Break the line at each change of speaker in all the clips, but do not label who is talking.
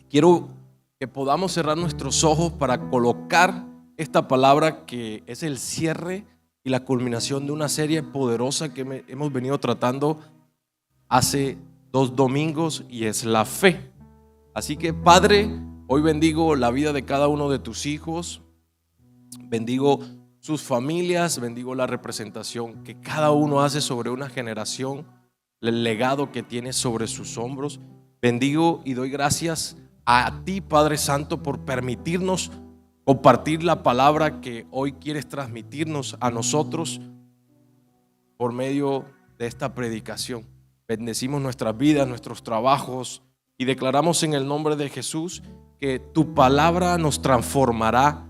quiero que podamos cerrar nuestros ojos para colocar esta palabra que es el cierre y la culminación de una serie poderosa que hemos venido tratando hace 2 domingos, y es la fe. Así que, Padre, hoy bendigo la vida de cada uno de tus hijos, bendigo sus familias, bendigo la representación que cada uno hace sobre una generación, el legado que tiene sobre sus hombros. Bendigo y doy gracias a ti, Padre Santo, por permitirnos compartir la palabra que hoy quieres transmitirnos a nosotros por medio de esta predicación. Bendecimos nuestras vidas, nuestros trabajos, y declaramos en el nombre de Jesús que tu palabra nos transformará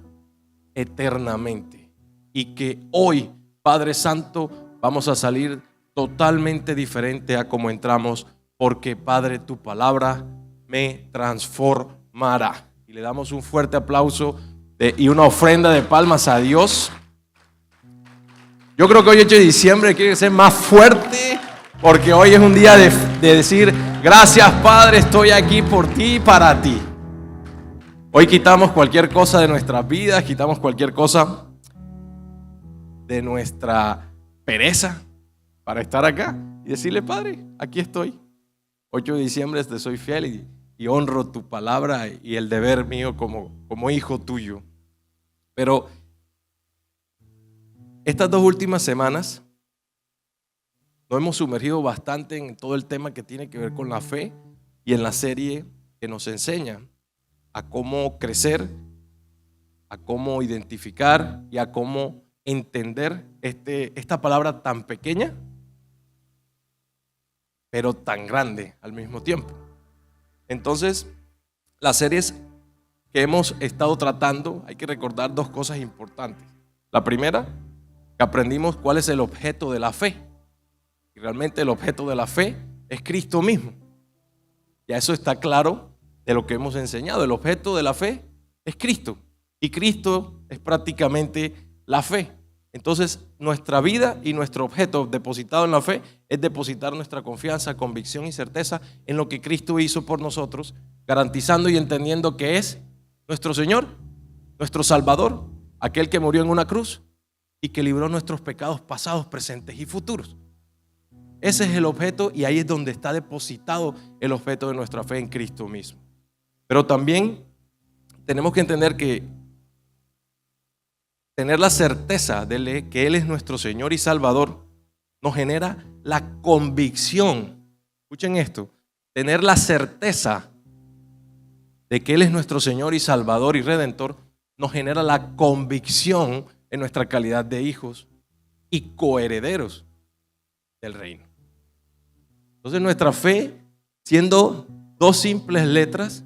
eternamente, y que hoy, Padre Santo, vamos a salir totalmente diferente a como entramos, porque, Padre, tu palabra me transformará. Y le damos un fuerte aplauso y una ofrenda de palmas a Dios. Yo creo que hoy 8 de diciembre quiere ser más fuerte, porque hoy es un día de decir: gracias, Padre, estoy aquí por ti y para ti. Hoy quitamos cualquier cosa de nuestras vidas, quitamos cualquier cosa de nuestra pereza para estar acá y decirle: Padre, aquí estoy. 8 de diciembre te soy fiel y honro tu palabra y el deber mío como hijo tuyo. Pero estas 2 últimas semanas nos hemos sumergido bastante en todo el tema que tiene que ver con la fe, y en la serie que nos enseña a cómo crecer, a cómo identificar y a cómo entender esta palabra tan pequeña pero tan grande al mismo tiempo. Entonces, las series que hemos estado tratando, hay que recordar 2 cosas importantes. La primera, que aprendimos cuál es el objeto de la fe. Y realmente el objeto de la fe es Cristo mismo. Ya eso está claro de lo que hemos enseñado. El objeto de la fe es Cristo, y Cristo es prácticamente la fe. Entonces, nuestra vida y nuestro objeto depositado en la fe es depositar nuestra confianza, convicción y certeza en lo que Cristo hizo por nosotros, garantizando y entendiendo que es nuestro Señor, nuestro Salvador, aquel que murió en una cruz y que libró nuestros pecados pasados, presentes y futuros. Ese es el objeto, y ahí es donde está depositado el objeto de nuestra fe, en Cristo mismo. Pero también tenemos que entender que tener la certeza de que Él es nuestro Señor y Salvador nos genera la convicción. Escuchen esto: tener la certeza de que Él es nuestro Señor y Salvador y Redentor nos genera la convicción en nuestra calidad de hijos y coherederos del reino. Entonces, nuestra fe, siendo 2 simples letras,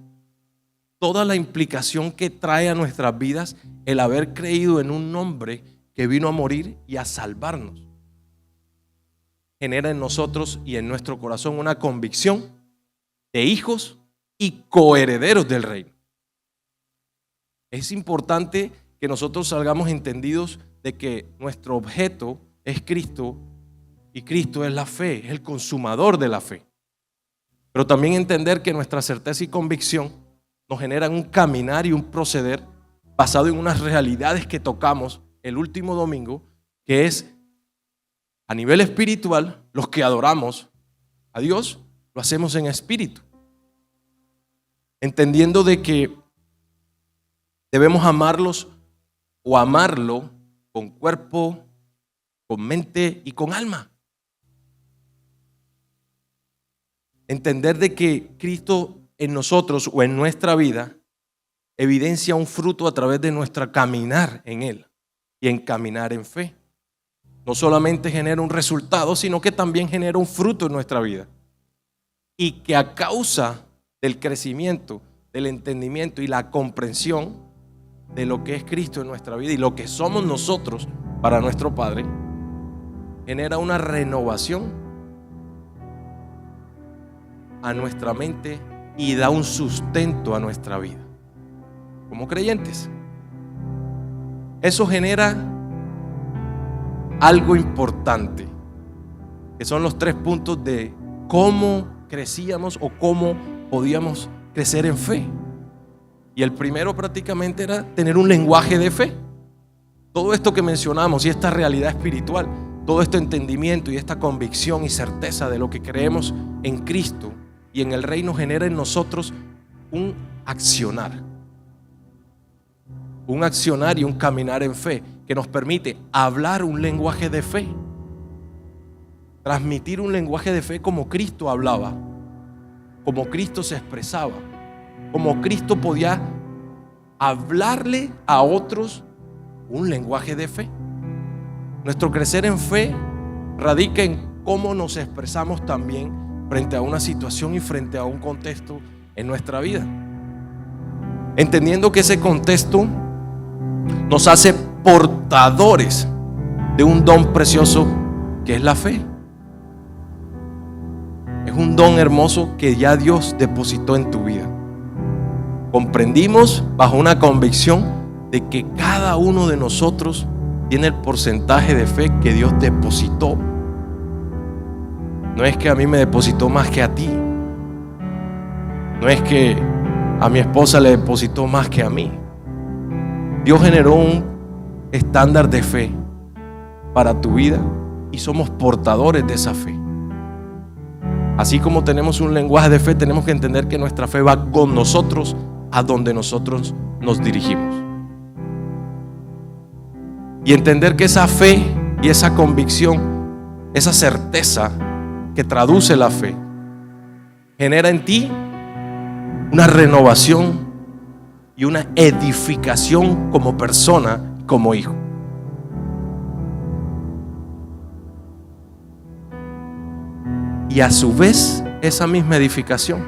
toda la implicación que trae a nuestras vidas el haber creído en un hombre que vino a morir y a salvarnos, genera en nosotros y en nuestro corazón una convicción de hijos y coherederos del reino. Es importante que nosotros salgamos entendidos de que nuestro objeto es Cristo, y Cristo es la fe, es el consumador de la fe. Pero también entender que nuestra certeza y convicción nos generan un caminar y un proceder basado en unas realidades que tocamos el último domingo, que es a nivel espiritual. Los que adoramos a Dios lo hacemos en espíritu, entendiendo de que debemos amarlos o amarlo con cuerpo, con mente y con alma. Entender de que Cristo en nosotros o en nuestra vida evidencia un fruto a través de nuestra caminar en Él y en caminar en fe. No solamente genera un resultado, sino que también genera un fruto en nuestra vida, y que a causa del crecimiento, del entendimiento y la comprensión de lo que es Cristo en nuestra vida y lo que somos nosotros para nuestro Padre, genera una renovación a nuestra mente y da un sustento a nuestra vida como creyentes. Eso genera algo importante, que son los 3 puntos de cómo crecíamos o cómo podíamos crecer en fe. Y el primero prácticamente era tener un lenguaje de fe. Todo esto que mencionamos y esta realidad espiritual, todo este entendimiento y esta convicción y certeza de lo que creemos en Cristo y en el reino genera en nosotros un accionar y un caminar en fe que nos permite hablar un lenguaje de fe, transmitir un lenguaje de fe como Cristo hablaba, como Cristo se expresaba, como Cristo podía hablarle a otros un lenguaje de fe. Nuestro crecer en fe radica en cómo nos expresamos también frente a una situación y frente a un contexto en nuestra vida, entendiendo que ese contexto nos hace portadores de un don precioso que es la fe. Es un don hermoso que ya Dios depositó en tu vida. Comprendimos bajo una convicción de que cada uno de nosotros tiene el porcentaje de fe que Dios depositó. No es que a mí me depositó más que a ti. No es que a mi esposa le depositó más que a mí. Dios generó un estándar de fe para tu vida y somos portadores de esa fe. Así como tenemos un lenguaje de fe, tenemos que entender que nuestra fe va con nosotros a donde nosotros nos dirigimos. Y entender que esa fe y esa convicción, esa certeza que traduce la fe, genera en ti una renovación y una edificación como persona, como hijo. Y a su vez, esa misma edificación,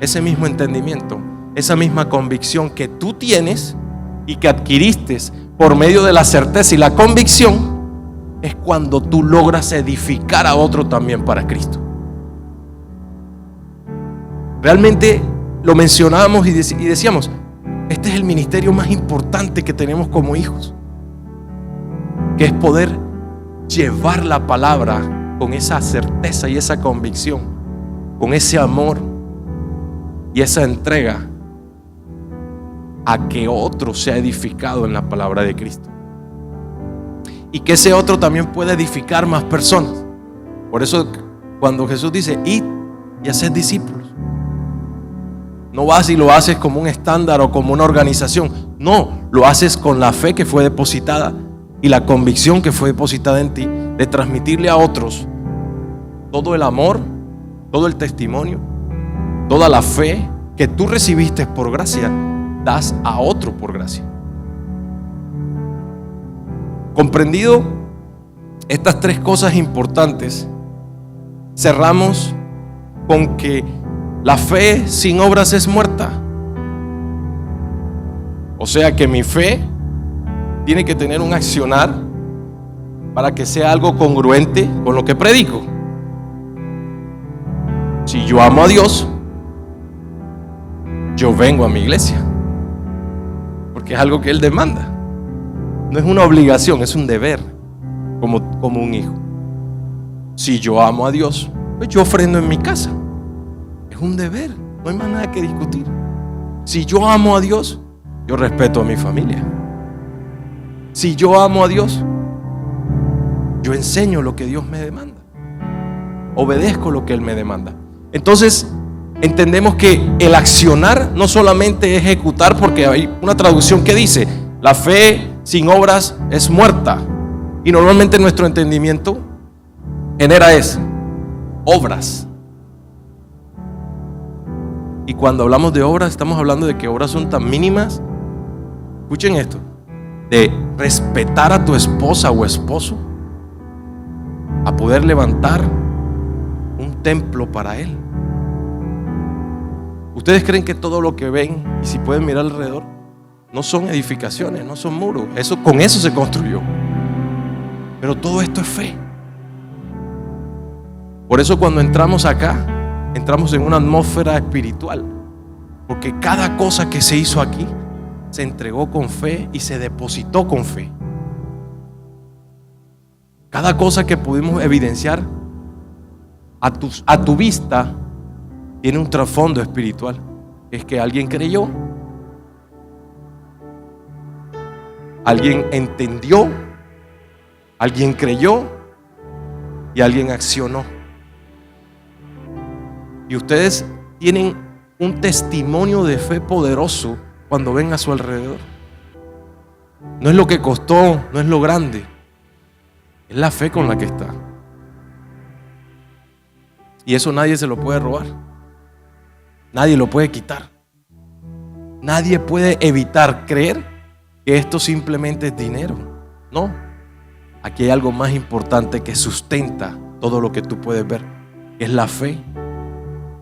ese mismo entendimiento, esa misma convicción que tú tienes y que adquiriste por medio de la certeza y la convicción, es cuando tú logras edificar a otro también para Cristo. Realmente lo mencionábamos y decíamos, este es el ministerio más importante que tenemos como hijos, que es poder llevar la palabra con esa certeza y esa convicción, con ese amor y esa entrega, a que otro sea edificado en la palabra de Cristo, y que ese otro también pueda edificar más personas. Por eso cuando Jesús dice id y haced discípulos, no vas y lo haces como un estándar o como una organización. No, lo haces con la fe que fue depositada y la convicción que fue depositada en ti de transmitirle a otros todo el amor, todo el testimonio, toda la fe que tú recibiste por gracia, das a otro por gracia. Comprendido estas tres cosas importantes, cerramos con que la fe sin obras es muerta. O sea que mi fe tiene que tener un accionar para que sea algo congruente con lo que predico. Si yo amo a Dios, yo vengo a mi iglesia, porque es algo que Él demanda. No es una obligación, es un deber, como un hijo. Si yo amo a Dios, pues yo ofrendo en mi casa. Es un deber, no hay más nada que discutir. Si yo amo a Dios, yo respeto a mi familia. Si yo amo a Dios, yo enseño lo que Dios me demanda, obedezco lo que Él me demanda. Entonces entendemos que el accionar no solamente es ejecutar, porque hay una traducción que dice la fe sin obras es muerta, y normalmente nuestro entendimiento genera obras. Y cuando hablamos de obras, estamos hablando de que obras son tan mínimas. Escuchen esto: de respetar a tu esposa o esposo, a poder levantar un templo para Él. ¿Ustedes creen que todo lo que ven, y si pueden mirar alrededor, no son edificaciones, no son muros? Con eso se construyó. Pero todo esto es fe. Por eso cuando entramos acá, entramos en una atmósfera espiritual, porque cada cosa que se hizo aquí se entregó con fe y se depositó con fe. Cada cosa que pudimos evidenciar a tu vista tiene un trasfondo espiritual. Es que alguien creyó alguien entendió, alguien creyó y alguien accionó. Y ustedes tienen un testimonio de fe poderoso cuando ven a su alrededor. No es lo que costó, no es lo grande, es la fe con la que está. Y eso nadie se lo puede robar, nadie lo puede quitar. Nadie puede evitar creer que esto simplemente es dinero. No, aquí hay algo más importante que sustenta todo lo que tú puedes ver, que es la fe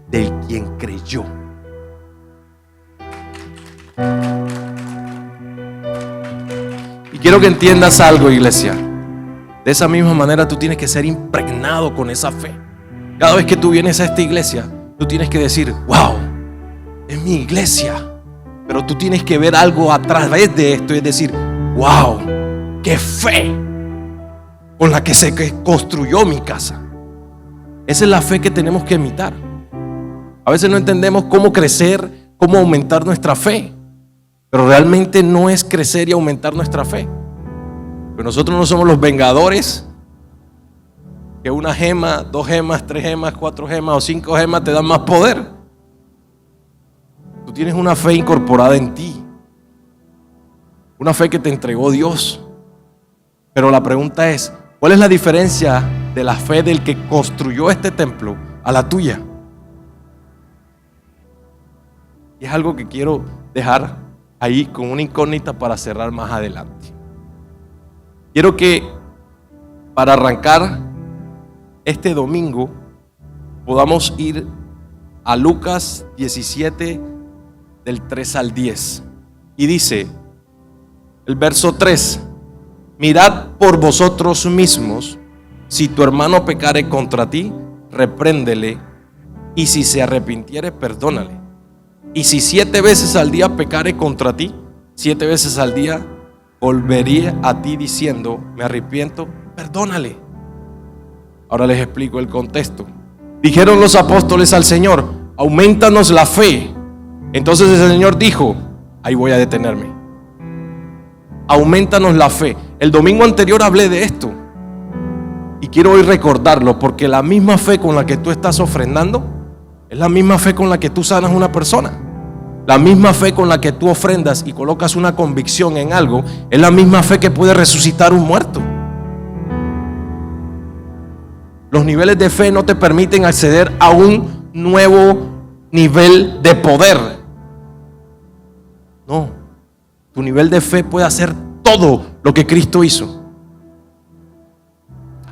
del quien creyó. Y quiero que entiendas algo, iglesia. De esa misma manera tú tienes que ser impregnado con esa fe. Cada vez que tú vienes a esta iglesia, tú tienes que decir: wow, es mi iglesia. Pero tú tienes que ver algo a través de esto y decir: wow, qué fe con la que se construyó mi casa. Esa es la fe que tenemos que imitar. A veces no entendemos cómo crecer, cómo aumentar nuestra fe, pero realmente no es crecer y aumentar nuestra fe. Pero nosotros no somos los vengadores que una gema, 2 gemas, 3 gemas, 4 gemas o 5 gemas te dan más poder. Tú tienes una fe incorporada en ti, una fe que te entregó Dios. Pero la pregunta es: ¿cuál es la diferencia de la fe del que construyó este templo a la tuya? Y es algo que quiero dejar ahí con una incógnita para cerrar más adelante. Quiero que para arrancar este domingo podamos ir a Lucas 17 del 3 al 10. Y dice el verso 3: mirad por vosotros mismos, si tu hermano pecare contra ti, repréndele, y si se arrepintiere, perdónale. Y si 7 veces al día pecare contra ti, 7 veces al día volvería a ti diciendo: me arrepiento, perdónale. Ahora les explico el contexto. Dijeron los apóstoles al Señor: aumentanos la fe. Entonces el Señor dijo: ahí voy a detenerme. Aumentanos la fe. El domingo anterior hablé de esto y quiero hoy recordarlo, porque la misma fe con la que tú estás ofrendando es la misma fe con la que tú sanas a una persona. La misma fe con la que tú ofrendas y colocas una convicción en algo es la misma fe que puede resucitar un muerto. Los niveles de fe no te permiten acceder a un nuevo nivel de poder. No, tu nivel de fe puede hacer todo lo que Cristo hizo.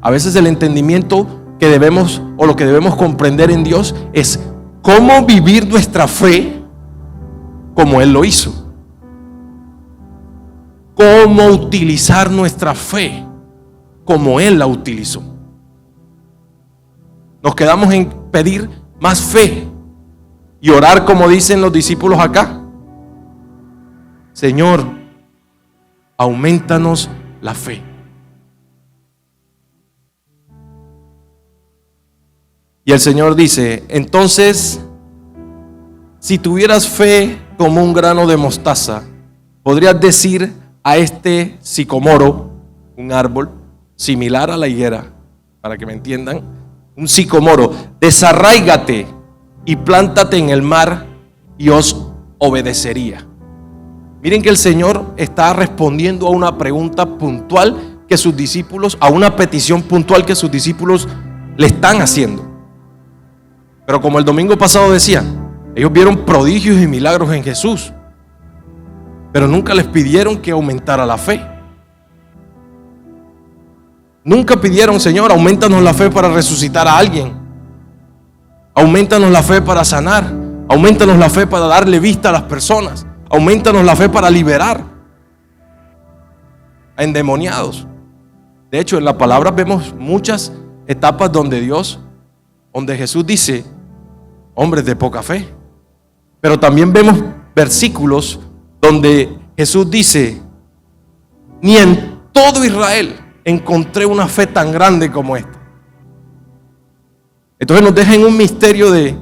A veces el entendimiento que debemos, o lo que debemos comprender en Dios, es cómo vivir nuestra fe como Él lo hizo. Cómo utilizar nuestra fe como Él la utilizó. Nos quedamos en pedir más fe y orar como dicen los discípulos acá: Señor, aumentanos la fe. Y el Señor dice: entonces, si tuvieras fe como un grano de mostaza, podrías decir a este sicomoro, un árbol similar a la higuera, para que me entiendan, un sicomoro: desarráigate y plántate en el mar, y os obedecería. Miren que el Señor está respondiendo a una pregunta puntual que sus discípulos, a una petición puntual que sus discípulos le están haciendo. Pero como el domingo pasado decía, ellos vieron prodigios y milagros en Jesús, pero nunca les pidieron que aumentara la fe. Nunca pidieron: Señor, aumentanos la fe para resucitar a alguien, aumentanos la fe para sanar, aumentanos la fe para darle vista a las personas, aumentanos la fe para liberar a endemoniados. De hecho, en la palabra vemos muchas etapas donde Jesús dice: hombres de poca fe. Pero también vemos versículos donde Jesús dice: ni en todo Israel encontré una fe tan grande como esta. Entonces nos deja en un misterio de: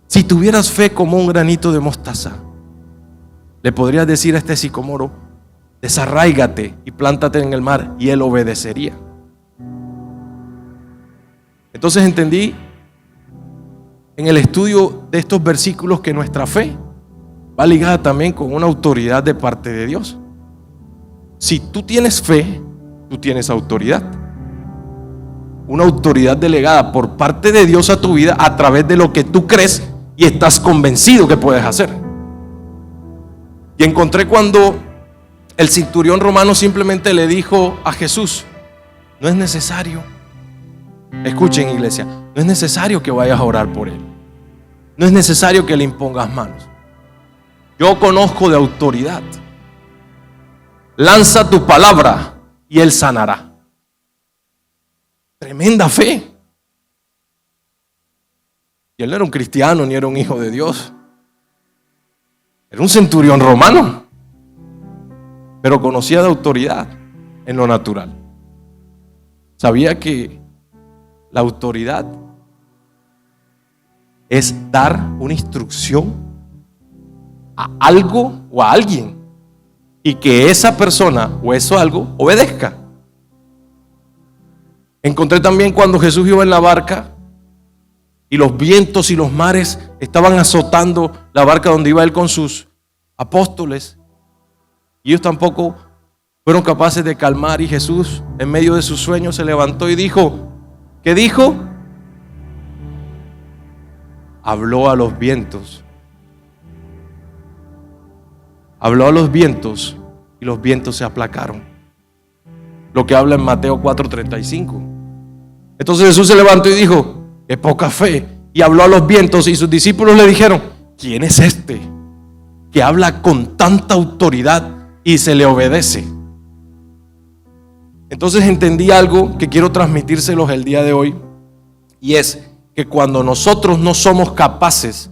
si tuvieras fe como un granito de mostaza, le podrías decir a este sicomoro: desarráigate y plántate en el mar, y él obedecería. Entonces entendí en el estudio de estos versículos que nuestra fe va ligada también con una autoridad de parte de Dios. Si tú tienes fe, tú tienes autoridad. Una autoridad delegada por parte de Dios a tu vida a través de lo que tú crees y estás convencido que puedes hacer. Y encontré cuando el centurión romano simplemente le dijo a Jesús: no es necesario, escuchen, iglesia, no es necesario que vayas a orar por él. No es necesario que le impongas manos. Yo conozco de autoridad. Lanza tu palabra y él sanará. Tremenda fe. Y él no era un cristiano ni era un hijo de Dios. Era un centurión romano, pero conocía de autoridad en lo natural. Sabía que la autoridad es dar una instrucción a algo o a alguien y que esa persona o eso algo obedezca. Encontré también cuando Jesús iba en la barca y los vientos y los mares estaban azotando la barca donde iba él con sus apóstoles, y ellos tampoco fueron capaces de calmar, y Jesús en medio de sus sueños se levantó y dijo, ¿qué dijo? Habló a los vientos. Habló a los vientos y los vientos se aplacaron. Lo que habla en Mateo 4:35. Entonces Jesús se levantó y dijo, qué poca fe. Y habló a los vientos, y sus discípulos le dijeron, ¿quién es este que habla con tanta autoridad y se le obedece? Entonces entendí algo que quiero transmitírselos el día de hoy, y es que cuando nosotros no somos capaces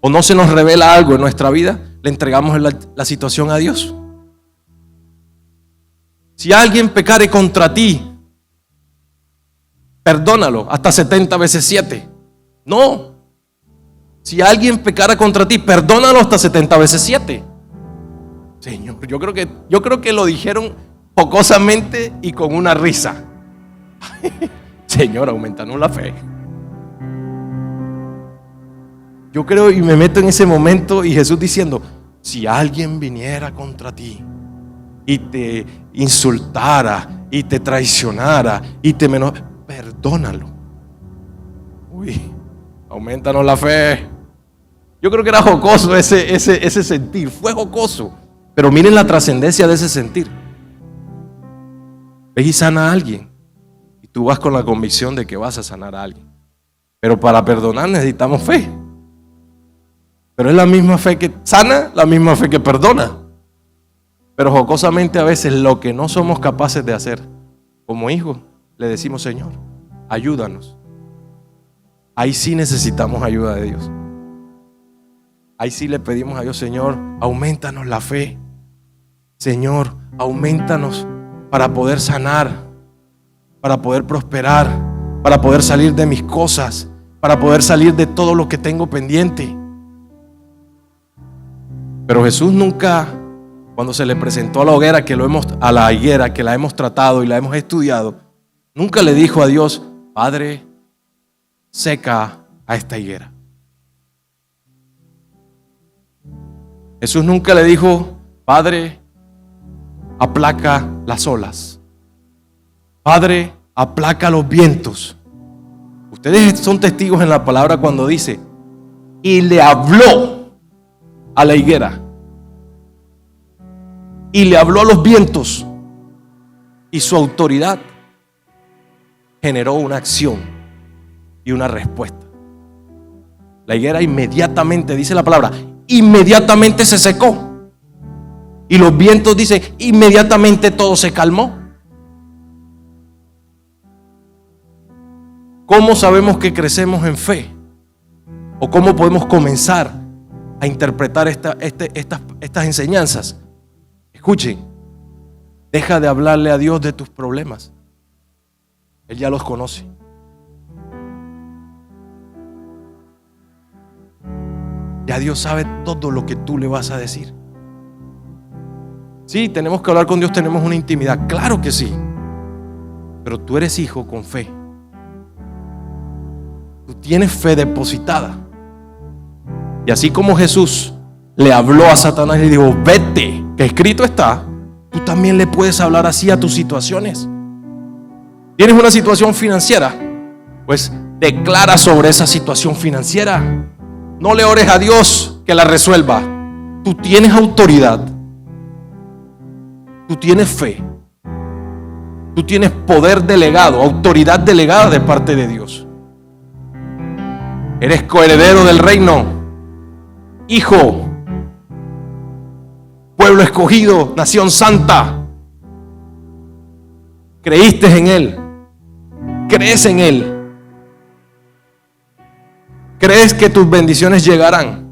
o no se nos revela algo en nuestra vida, le entregamos la situación a Dios. Si alguien pecare contra ti, perdónalo hasta 70 veces 7. No. Si alguien pecara contra ti, perdónalo hasta 70 veces 7. Señor, yo creo que lo dijeron jocosamente y con una risa. Señor, aumentanos la fe. Yo creo y me meto en ese momento, y Jesús diciendo, si alguien viniera contra ti y te insultara y te traicionara y te perdónalo. Uy, aumentanos la fe. Yo creo que era jocoso ese sentir, fue jocoso, pero miren la trascendencia de ese sentir. Ve y sana a alguien, y tú vas con la convicción de que vas a sanar a alguien, pero para perdonar necesitamos fe. Pero es la misma fe que sana, la misma fe que perdona. Pero jocosamente a veces lo que no somos capaces de hacer como hijos, le decimos, Señor, ayúdanos. Ahí sí necesitamos ayuda de Dios. Ahí sí le pedimos a Dios, Señor, aumentanos la fe. Señor, aumentanos para poder sanar, para poder prosperar, para poder salir de mis cosas, para poder salir de todo lo que tengo pendiente. Pero Jesús nunca, cuando se le presentó a la hoguera, a la higuera que la hemos tratado y la hemos estudiado, nunca le dijo a Dios, Padre, seca a esta higuera. Jesús nunca le dijo, Padre, aplaca las olas. Padre, aplaca los vientos. Ustedes son testigos en la palabra cuando dice, y le habló a la higuera, y le habló a los vientos, y su autoridad generó una acción y una respuesta. La higuera inmediatamente, dice la palabra, inmediatamente se secó, y los vientos, dice, inmediatamente todo se calmó. ¿Cómo sabemos que crecemos en fe? ¿O cómo podemos comenzar a interpretar estas enseñanzas? Escuchen, deja de hablarle a Dios de tus problemas. Él ya los conoce. Ya Dios sabe todo lo que tú le vas a decir. Sí, tenemos que hablar con Dios, tenemos una intimidad, claro que sí. Pero tú eres hijo con fe. Tú tienes fe depositada. Y así como Jesús le habló a Satanás y le dijo, vete, que escrito está, tú también le puedes hablar así a tus situaciones. ¿Tienes una situación financiera? Pues declara sobre esa situación financiera. No le ores a Dios que la resuelva. Tú tienes autoridad. Tú tienes fe. Tú tienes poder delegado, autoridad delegada de parte de Dios. Eres coheredero del reino, hijo, pueblo escogido, nación santa. Creíste en Él, crees en Él, crees que tus bendiciones llegarán.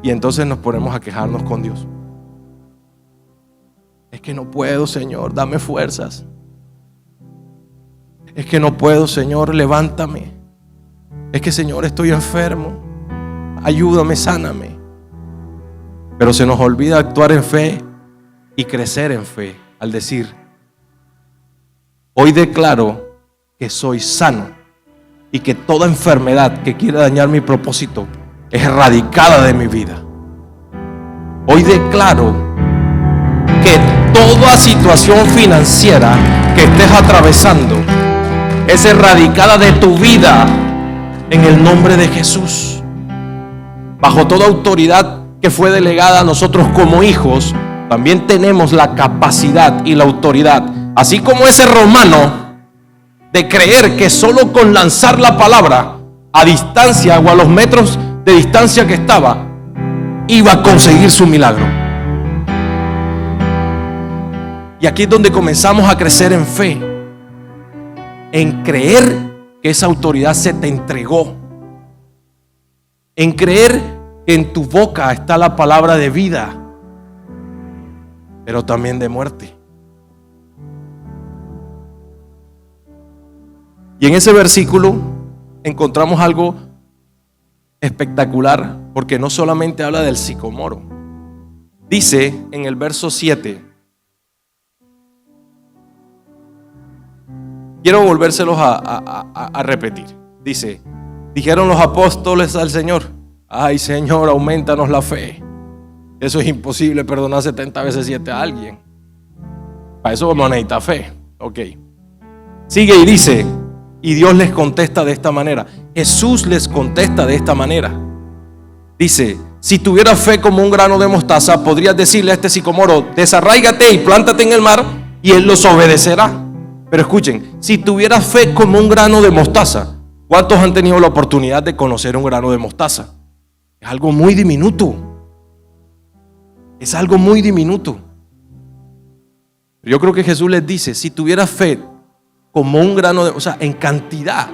Y entonces nos ponemos a quejarnos con Dios. Es que no puedo, Señor, dame fuerzas. Es que no puedo, Señor, levántame. Es que, Señor, estoy enfermo. Ayúdame, sáname. Pero se nos olvida actuar en fe y crecer en fe al decir, hoy declaro que soy sano y que toda enfermedad que quiera dañar mi propósito es erradicada de mi vida. Hoy declaro que toda situación financiera que estés atravesando es erradicada de tu vida en el nombre de Jesús. Bajo toda autoridad que fue delegada a nosotros como hijos, también tenemos la capacidad y la autoridad, así como ese romano, de creer que solo con lanzar la palabra a distancia o a los metros de distancia que estaba, iba a conseguir su milagro. Y aquí es donde comenzamos a crecer en fe, en creer que esa autoridad se te entregó, en creer que en tu boca está la palabra de vida, pero también de muerte. Y en ese versículo encontramos algo espectacular, porque no solamente habla del sicomoro. Dice en el verso 7, quiero volvérselos a repetir. Dice, dijeron los apóstoles al Señor, ay Señor, aumentanos la fe. Eso es imposible, perdonar 70 veces 7 a alguien. Para eso vamos a necesitar fe. Ok. Sigue y dice, y Dios les contesta de esta manera. Jesús les contesta de esta manera. Dice, si tuvieras fe como un grano de mostaza, podrías decirle a este sicomoro, desarráigate y plántate en el mar, y él los obedecerá. Pero escuchen, si tuvieras fe como un grano de mostaza, ¿cuántos han tenido la oportunidad de conocer un grano de mostaza? Es algo muy diminuto. Es algo muy diminuto. Yo creo que Jesús les dice, si tuvieras fe como un grano de, o sea, en cantidad,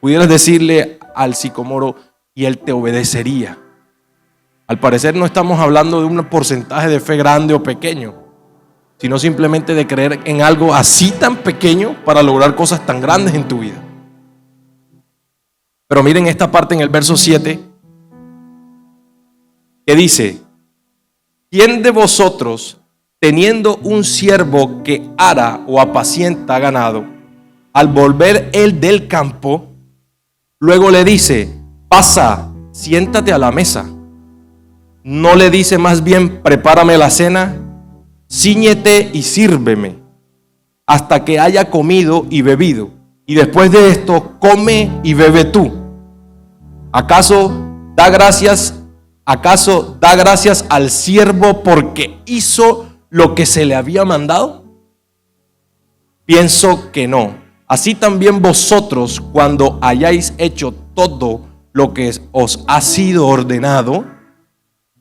pudieras decirle al sicomoro y él te obedecería. Al parecer no estamos hablando de un porcentaje de fe grande o pequeño, sino simplemente de creer en algo así tan pequeño para lograr cosas tan grandes en tu vida. Pero miren esta parte en el verso 7 que dice, ¿quién de vosotros, teniendo un siervo que ara o apacienta ganado, al volver él del campo, luego le dice, pasa, siéntate a la mesa? ¿No le dice más bien, prepárame la cena, cíñete y sírveme, hasta que haya comido y bebido, y después de esto come y bebe tú? ¿Acaso da gracias al siervo porque hizo lo que se le había mandado? Pienso que no. Así también vosotros, cuando hayáis hecho todo lo que os ha sido ordenado,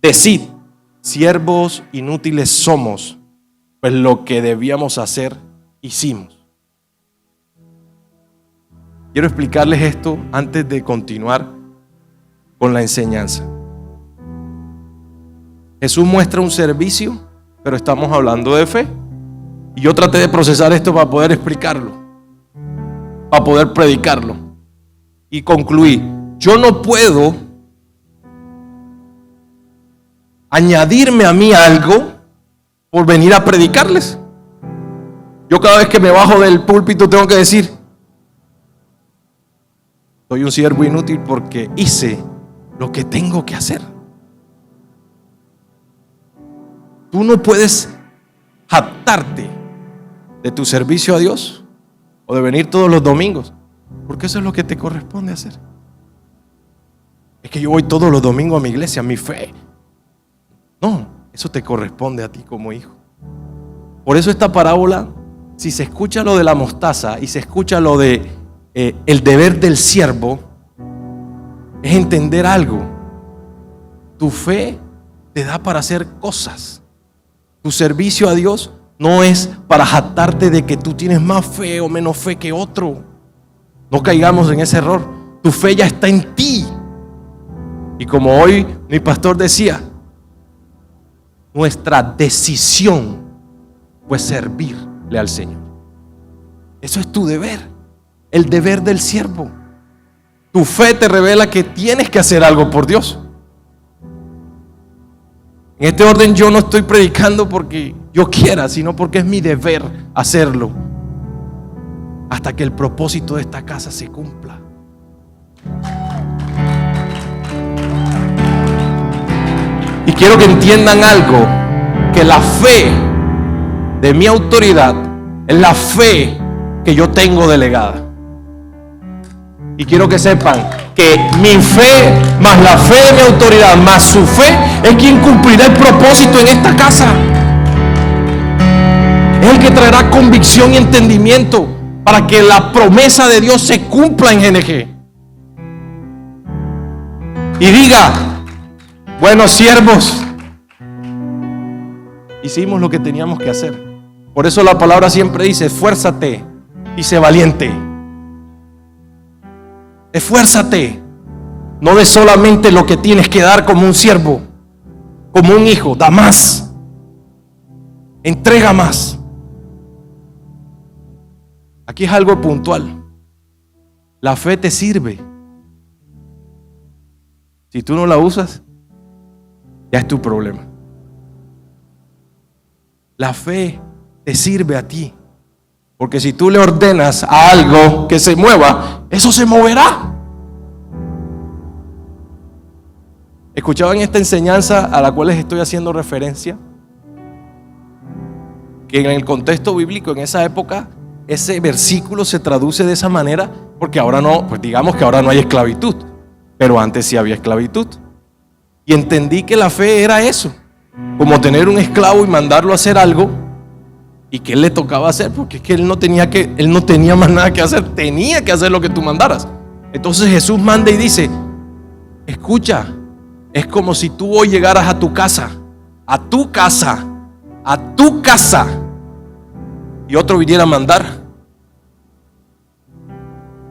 decid, siervos inútiles somos, pues lo que debíamos hacer, hicimos. Quiero explicarles esto antes de continuar con la enseñanza. Jesús muestra un servicio, pero estamos hablando de fe. Y yo traté de procesar esto para poder explicarlo, para poder predicarlo. Y concluí, yo no puedo añadirme a mí algo por venir a predicarles. Yo cada vez que me bajo del púlpito tengo que decir: soy un siervo inútil porque hice lo que tengo que hacer. Tú no puedes jactarte de tu servicio a Dios o de venir todos los domingos, porque eso es lo que te corresponde hacer. Es que yo voy todos los domingos a mi iglesia, a mi fe. No, eso te corresponde a ti como hijo. Por eso esta parábola, si se escucha lo de la mostaza y se escucha lo de el deber del siervo, es entender algo. Tu fe te da para hacer cosas. Tu servicio a Dios no es para jactarte de que tú tienes más fe o menos fe que otro. No caigamos en ese error. Tu fe ya está en ti. Y como hoy mi pastor decía, nuestra decisión fue servirle al Señor. Eso es tu deber, el deber del siervo. Tu fe te revela que tienes que hacer algo por Dios. En este orden yo no estoy predicando porque yo quiera, sino porque es mi deber hacerlo hasta que el propósito de esta casa se cumpla. Y quiero que entiendan algo, que la fe de mi autoridad es la fe que yo tengo delegada. Y quiero que sepan que mi fe más la fe de mi autoridad más su fe es quien cumplirá el propósito en esta casa. Es el que traerá convicción y entendimiento para que la promesa de Dios se cumpla en GNG. Y diga: buenos siervos, hicimos lo que teníamos que hacer. Por eso la palabra siempre dice: esfuérzate y sé valiente. Esfuérzate. No des solamente lo que tienes que dar como un siervo, como un hijo. Da más. Entrega más. Aquí es algo puntual. La fe te sirve. Si tú no la usas, ya es tu problema. La fe te sirve a ti. Porque si tú le ordenas a algo que se mueva, eso se moverá. ¿Escuchaban esta enseñanza a la cual les estoy haciendo referencia? Que en el contexto bíblico, en esa época, ese versículo se traduce de esa manera, porque ahora no, pues digamos que ahora no hay esclavitud, pero antes sí había esclavitud. Y entendí que la fe era eso, como tener un esclavo y mandarlo a hacer algo, y que él le tocaba hacer, porque es que él no tenía más nada que hacer, tenía que hacer lo que tú mandaras. Entonces Jesús manda y dice: escucha, es como si tú hoy llegaras a tu casa, y otro viniera a mandar.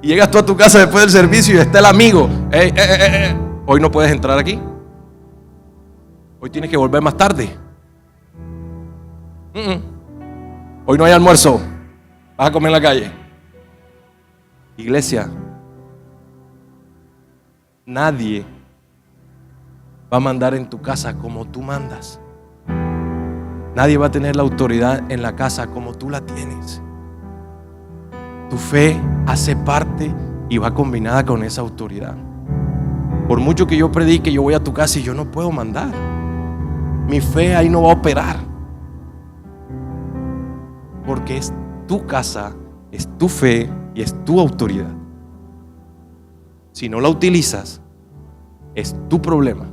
Y llegas tú a tu casa después del servicio y está el amigo: hoy no puedes entrar aquí, hoy tienes que volver más tarde, hoy no hay almuerzo, vas a comer en la calle. Iglesia, nadie va a mandar en tu casa como tú mandas. Nadie va a tener la autoridad en la casa como tú la tienes. Tu fe hace parte y va combinada con esa autoridad. Por mucho que yo predique, yo voy a tu casa y yo no puedo mandar. Mi fe ahí no va a operar. Porque es tu casa, es tu fe y es tu autoridad. Si no la utilizas, es tu problema.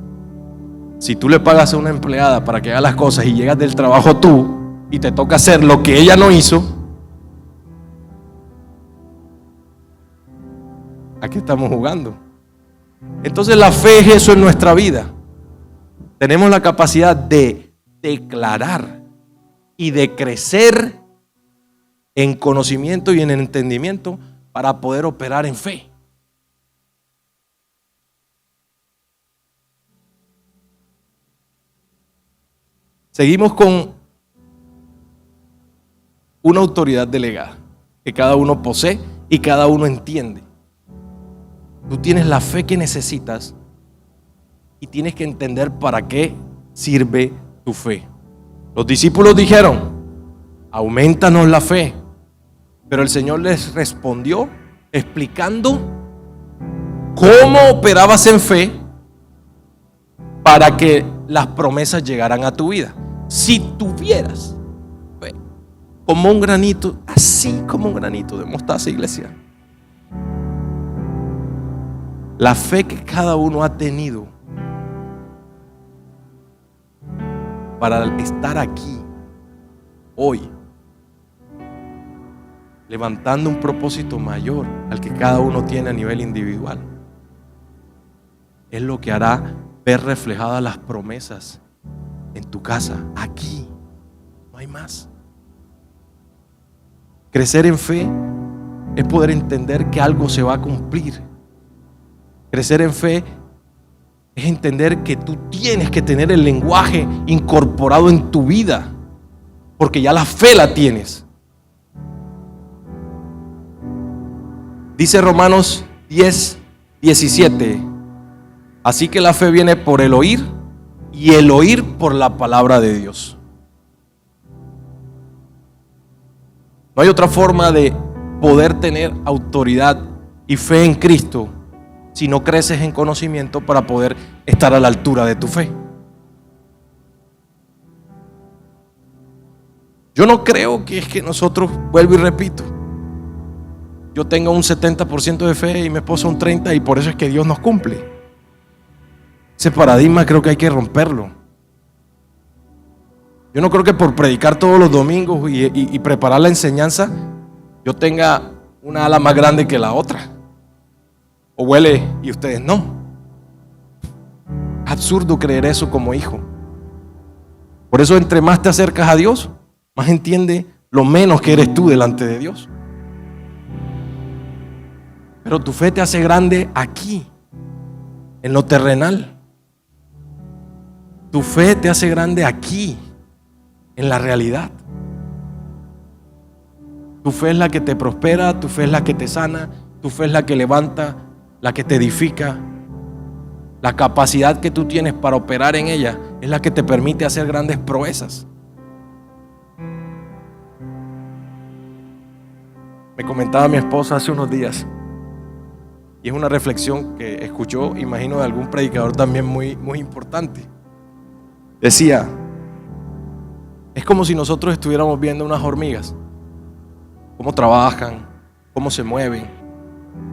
Si tú le pagas a una empleada para que haga las cosas y llegas del trabajo tú y te toca hacer lo que ella no hizo, ¿a qué estamos jugando? Entonces la fe es eso en nuestra vida. Tenemos la capacidad de declarar y de crecer en conocimiento y en entendimiento para poder operar en fe. Seguimos con una autoridad delegada que cada uno posee y cada uno entiende. Tú tienes la fe que necesitas y tienes que entender para qué sirve tu fe? Los discípulos dijeron: aumentanos la fe. Pero el Señor les respondió explicando cómo operabas en fe para que las promesas llegaran a tu vida. Si tuvieras fe como un granito, así como un granito de mostaza, iglesia, la fe que cada uno ha tenido para estar aquí hoy, levantando un propósito mayor al que cada uno tiene a nivel individual, es lo que hará ver reflejadas las promesas en tu casa, aquí. No hay más. Crecer en fe es poder entender que algo se va a cumplir. Crecer en fe es entender que tú tienes que tener el lenguaje incorporado en tu vida, porque ya la fe la tienes. Dice Romanos 10:17: así que la fe viene por el oír, y el oír por la palabra de Dios. No hay otra forma de poder tener autoridad y fe en Cristo si no creces en conocimiento para poder estar a la altura de tu fe. Yo no creo que es que nosotros, vuelvo y repito, yo tenga un 70% de fe y mi esposa un 30%, y por eso es que Dios nos cumple. Ese paradigma creo que hay que romperlo. Yo no creo que por predicar todos los domingos y preparar la enseñanza yo tenga una ala más grande que la otra. O huele y ustedes no. Absurdo creer eso como hijo. Por eso, entre más te acercas a Dios, más entiende lo menos que eres tú delante de Dios. Pero tu fe te hace grande aquí, en lo terrenal. Tu fe te hace grande aquí, en la realidad. Tu fe es la que te prospera, tu fe es la que te sana, tu fe es la que levanta, la que te edifica. La capacidad que tú tienes para operar en ella es la que te permite hacer grandes proezas. Me comentaba mi esposa hace unos días, y es una reflexión que escuchó, imagino, de algún predicador también muy, muy importante. Decía: es como si nosotros estuviéramos viendo unas hormigas, cómo trabajan, cómo se mueven,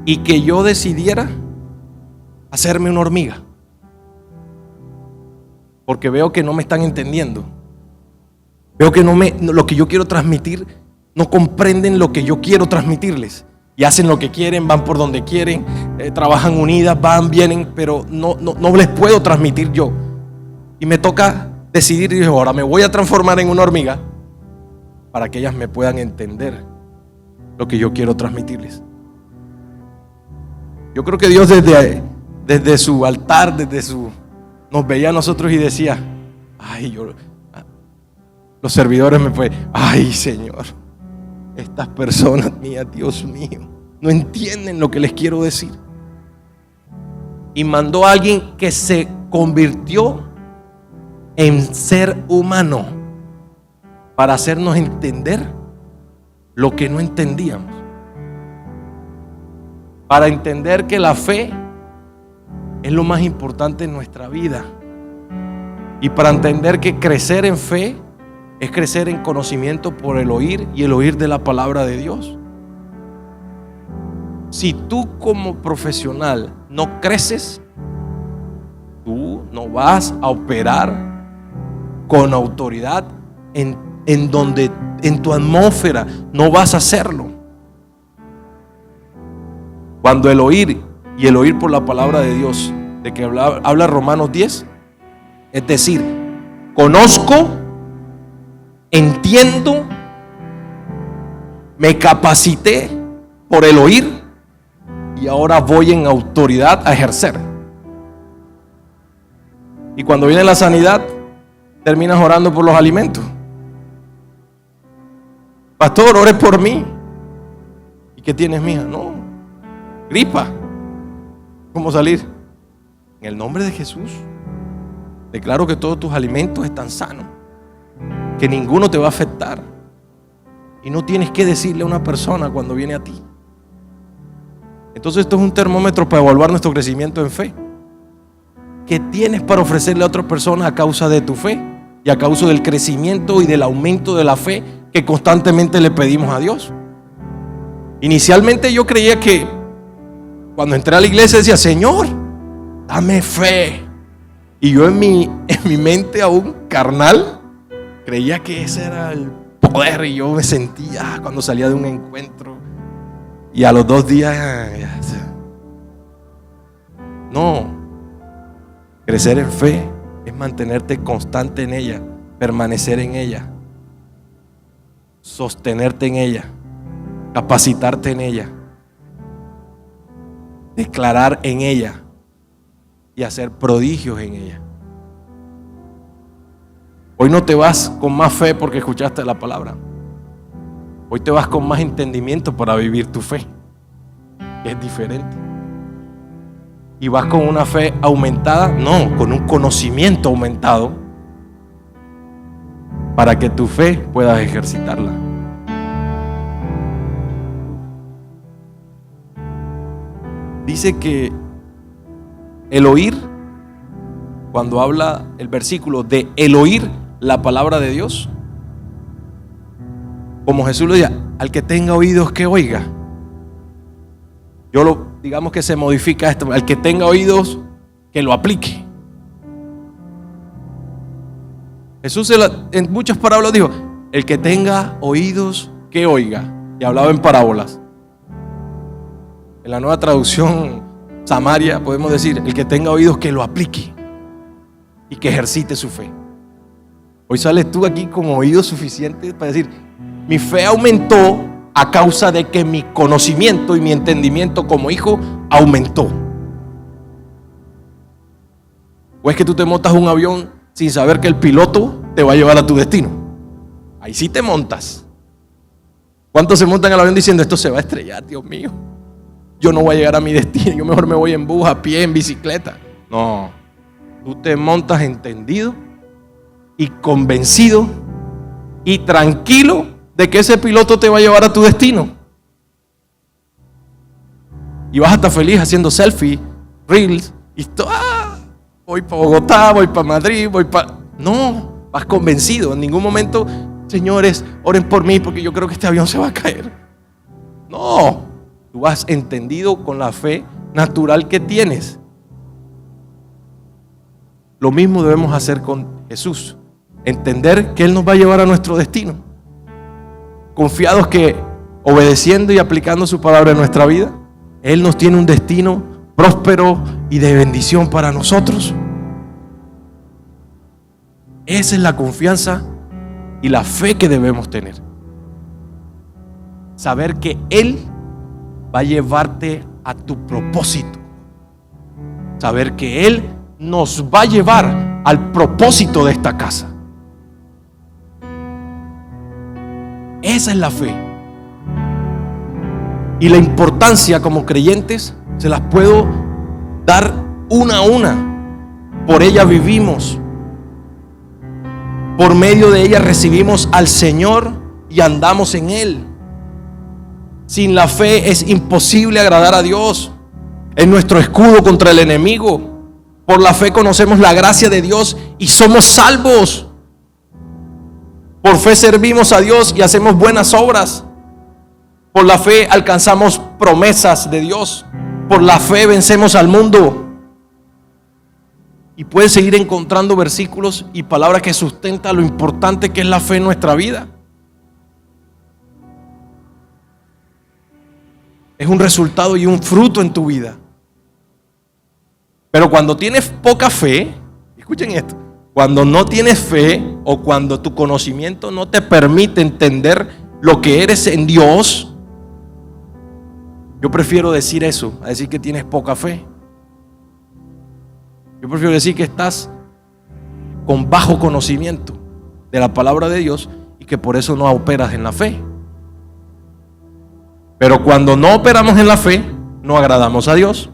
y que yo decidiera hacerme una hormiga, porque veo que no me están entendiendo. Veo que lo que yo quiero transmitir, no comprenden lo que yo quiero transmitirles, y hacen lo que quieren, van por donde quieren, trabajan unidas, van, vienen, pero no les puedo transmitir yo. Y me toca decidir, y ahora me voy a transformar en una hormiga para que ellas me puedan entender lo que yo quiero transmitirles. Yo creo que Dios desde su altar, nos veía a nosotros y decía: ay, los servidores ay, Señor, estas personas mías, Dios mío, no entienden lo que les quiero decir. Y mandó a alguien que se convirtió en ser humano para hacernos entender lo que no entendíamos, para entender que la fe es lo más importante en nuestra vida, y para entender que crecer en fe es crecer en conocimiento por el oír, y el oír de la palabra de Dios. Si tú como profesional no creces, tú no vas a operar con autoridad en donde, en tu atmósfera, no vas a hacerlo. Cuando el oír, y el oír por la palabra de Dios, de que habla Romanos 10, es decir, conozco, entiendo, me capacité por el oír, y ahora voy en autoridad a ejercer. Y cuando viene la sanidad, terminas orando por los alimentos. Pastor, ore por mí. ¿Y qué tienes, mija? No, gripa. ¿Cómo salir? En el nombre de Jesús. Declaro que todos tus alimentos están sanos, que ninguno te va a afectar. Y no tienes que decirle a una persona cuando viene a ti. Entonces esto es un termómetro para evaluar nuestro crecimiento en fe. ¿Qué tienes para ofrecerle a otras personas a causa de tu fe y a causa del crecimiento y del aumento de la fe que constantemente le pedimos a Dios? Inicialmente yo creía que cuando entré a la iglesia decía: Señor, dame fe. Y yo en mi mente aún carnal creía que ese era el poder, y yo me sentía cuando salía de un encuentro y a los 2 días no. Crecer en fe es mantenerte constante en ella, permanecer en ella, sostenerte en ella, capacitarte en ella, declarar en ella y hacer prodigios en ella. Hoy no te vas con más fe porque escuchaste la palabra. Hoy te vas con más entendimiento para vivir tu fe, que es diferente. Y vas con una fe aumentada, no, con un conocimiento aumentado, para que tu fe puedas ejercitarla. Dice que el oír, cuando habla el versículo de el oír la palabra de Dios, como Jesús lo decía, al que tenga oídos que oiga. Digamos que se modifica esto: al que tenga oídos que lo aplique. Jesús en muchas parábolas dijo: el que tenga oídos que oiga, y hablaba en parábolas. En la nueva traducción Samaria podemos decir: el que tenga oídos que lo aplique y que ejercite su fe. Hoy sales tú aquí con oídos suficientes para decir: mi fe aumentó a causa de que mi conocimiento y mi entendimiento como hijo aumentó. ¿O es que tú te montas un avión sin saber que el piloto te va a llevar a tu destino? Ahí sí te montas. ¿Cuántos se montan al avión diciendo: esto se va a estrellar, Dios mío, yo no voy a llegar a mi destino, yo mejor me voy en bus, a pie, en bicicleta? No, tú te montas entendido y convencido y tranquilo de que ese piloto te va a llevar a tu destino. Y vas a estar feliz haciendo selfie, reels, y voy para Bogotá, voy para Madrid, No, vas convencido. En ningún momento: señores, oren por mí porque yo creo que este avión se va a caer. No, tú vas entendido con la fe natural que tienes. Lo mismo debemos hacer con Jesús. Entender que Él nos va a llevar a nuestro destino. Confiados que, obedeciendo y aplicando su palabra en nuestra vida, Él nos tiene un destino próspero y de bendición para nosotros. Esa es la confianza y la fe que debemos tener. Saber que Él va a llevarte a tu propósito. Saber que Él nos va a llevar al propósito de esta casa. Esa es la fe. Y la importancia como creyentes se las puedo dar una a una. Por ella vivimos. Por medio de ella recibimos al Señor y andamos en Él. Sin la fe es imposible agradar a Dios. Es nuestro escudo contra el enemigo. Por la fe conocemos la gracia de Dios y somos salvos. Por fe servimos a Dios y hacemos buenas obras. Por la fe alcanzamos promesas de Dios. Por la fe vencemos al mundo. Y puedes seguir encontrando versículos y palabras que sustentan lo importante que es la fe en nuestra vida. Es un resultado y un fruto en tu vida. Pero cuando tienes poca fe, escuchen esto: cuando no tienes fe o cuando tu conocimiento no te permite entender lo que eres en Dios, yo prefiero decir eso a decir que tienes poca fe. Yo prefiero decir que estás con bajo conocimiento de la palabra de Dios y que por eso no operas en la fe. Pero cuando no operamos en la fe, no agradamos a Dios.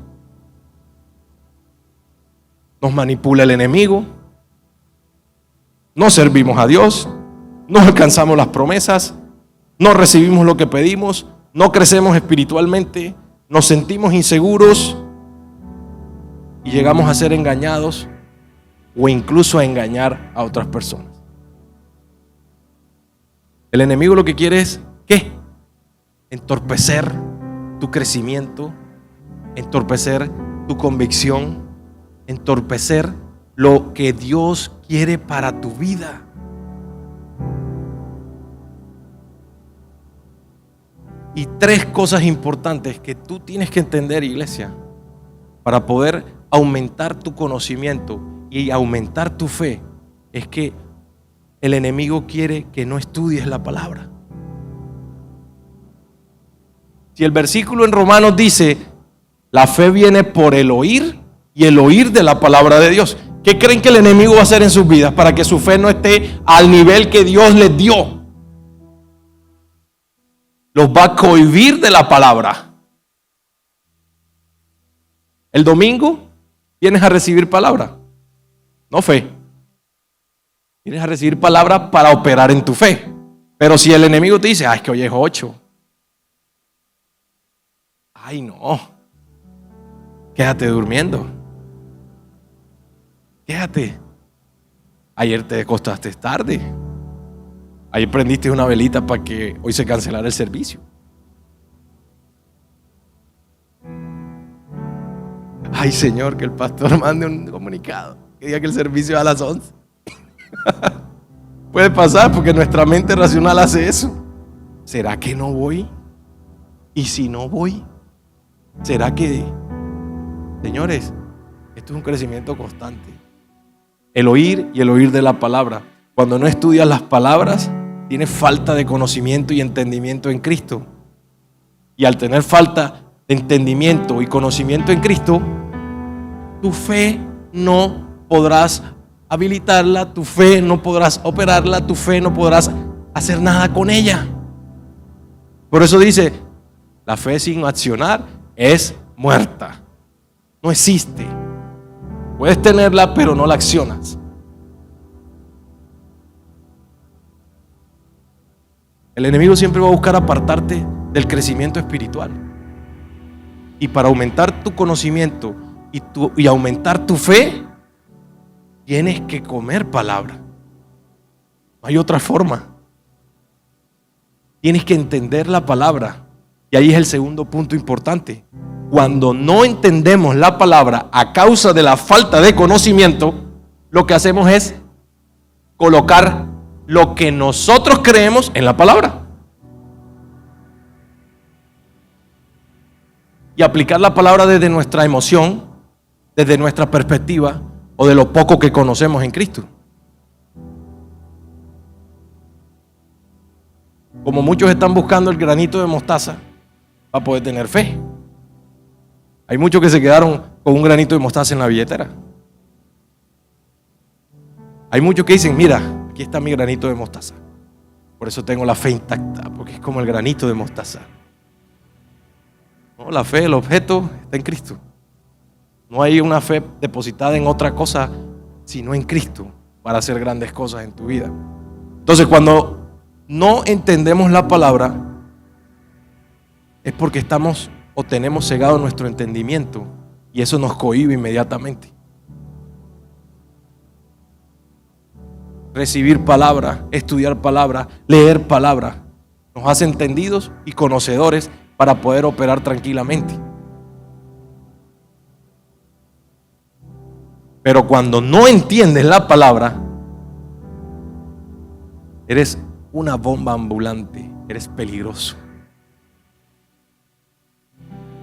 Nos manipula el enemigo, no servimos a Dios, no alcanzamos las promesas, no recibimos lo que pedimos, no crecemos espiritualmente, nos sentimos inseguros y llegamos a ser engañados o incluso a engañar a otras personas. El enemigo lo que quiere es, ¿qué? Entorpecer tu crecimiento, entorpecer tu convicción, entorpecer lo que Dios quiere para tu vida. Y 3 cosas importantes que tú tienes que entender, iglesia, para poder aumentar tu conocimiento y aumentar tu fe, es que el enemigo quiere que no estudies la palabra. Si el versículo en Romanos dice, la fe viene por el oír y el oír de la palabra de Dios. ¿Qué creen que el enemigo va a hacer en sus vidas para que su fe no esté al nivel que Dios les dio? Los va a cohibir de la palabra. El domingo vienes a recibir palabra, no fe. Vienes a recibir palabra para operar en tu fe. Pero si el enemigo te dice, es que hoy es 8. Ay, no. Quédate durmiendo. Quédate. Ayer te acostaste tarde. Ayer prendiste una velita para que hoy se cancelara el servicio. Ay, Señor, que el pastor mande un comunicado que diga que el servicio es a las 11. Puede pasar porque nuestra mente racional hace eso. ¿Será que no voy? ¿Y si no voy? ¿Será que? Señores, esto es un crecimiento constante. El oír y el oír de la palabra. Cuando no estudias las palabras, tienes falta de conocimiento y entendimiento en Cristo. Y al tener falta de entendimiento y conocimiento en Cristo, tu fe no podrás habilitarla, tu fe no podrás operarla, tu fe no podrás hacer nada con ella. Por eso dice, la fe sin accionar es muerta. No existe. Puedes tenerla, pero no la accionas. El enemigo siempre va a buscar apartarte del crecimiento espiritual. Y para aumentar tu conocimiento y aumentar tu fe, tienes que comer palabra. No hay otra forma. Tienes que entender la palabra. Y ahí es el segundo punto importante. Cuando no entendemos la palabra a causa de la falta de conocimiento, lo que hacemos es colocar lo que nosotros creemos en la palabra. Y aplicar la palabra desde nuestra emoción, desde nuestra perspectiva o de lo poco que conocemos en Cristo. Como muchos están buscando el granito de mostaza para poder tener fe. Hay muchos que se quedaron con un granito de mostaza en la billetera. Hay muchos que dicen, mira, aquí está mi granito de mostaza. Por eso tengo la fe intacta, porque es como el granito de mostaza. No, la fe, el objeto está en Cristo. No hay una fe depositada en otra cosa, sino en Cristo, para hacer grandes cosas en tu vida. Entonces, cuando no entendemos la palabra, es porque estamos o tenemos cegado nuestro entendimiento y eso nos cohíbe inmediatamente. Recibir palabra, estudiar palabra, leer palabra, nos hace entendidos y conocedores para poder operar tranquilamente. Pero cuando no entiendes la palabra, eres una bomba ambulante, eres peligroso.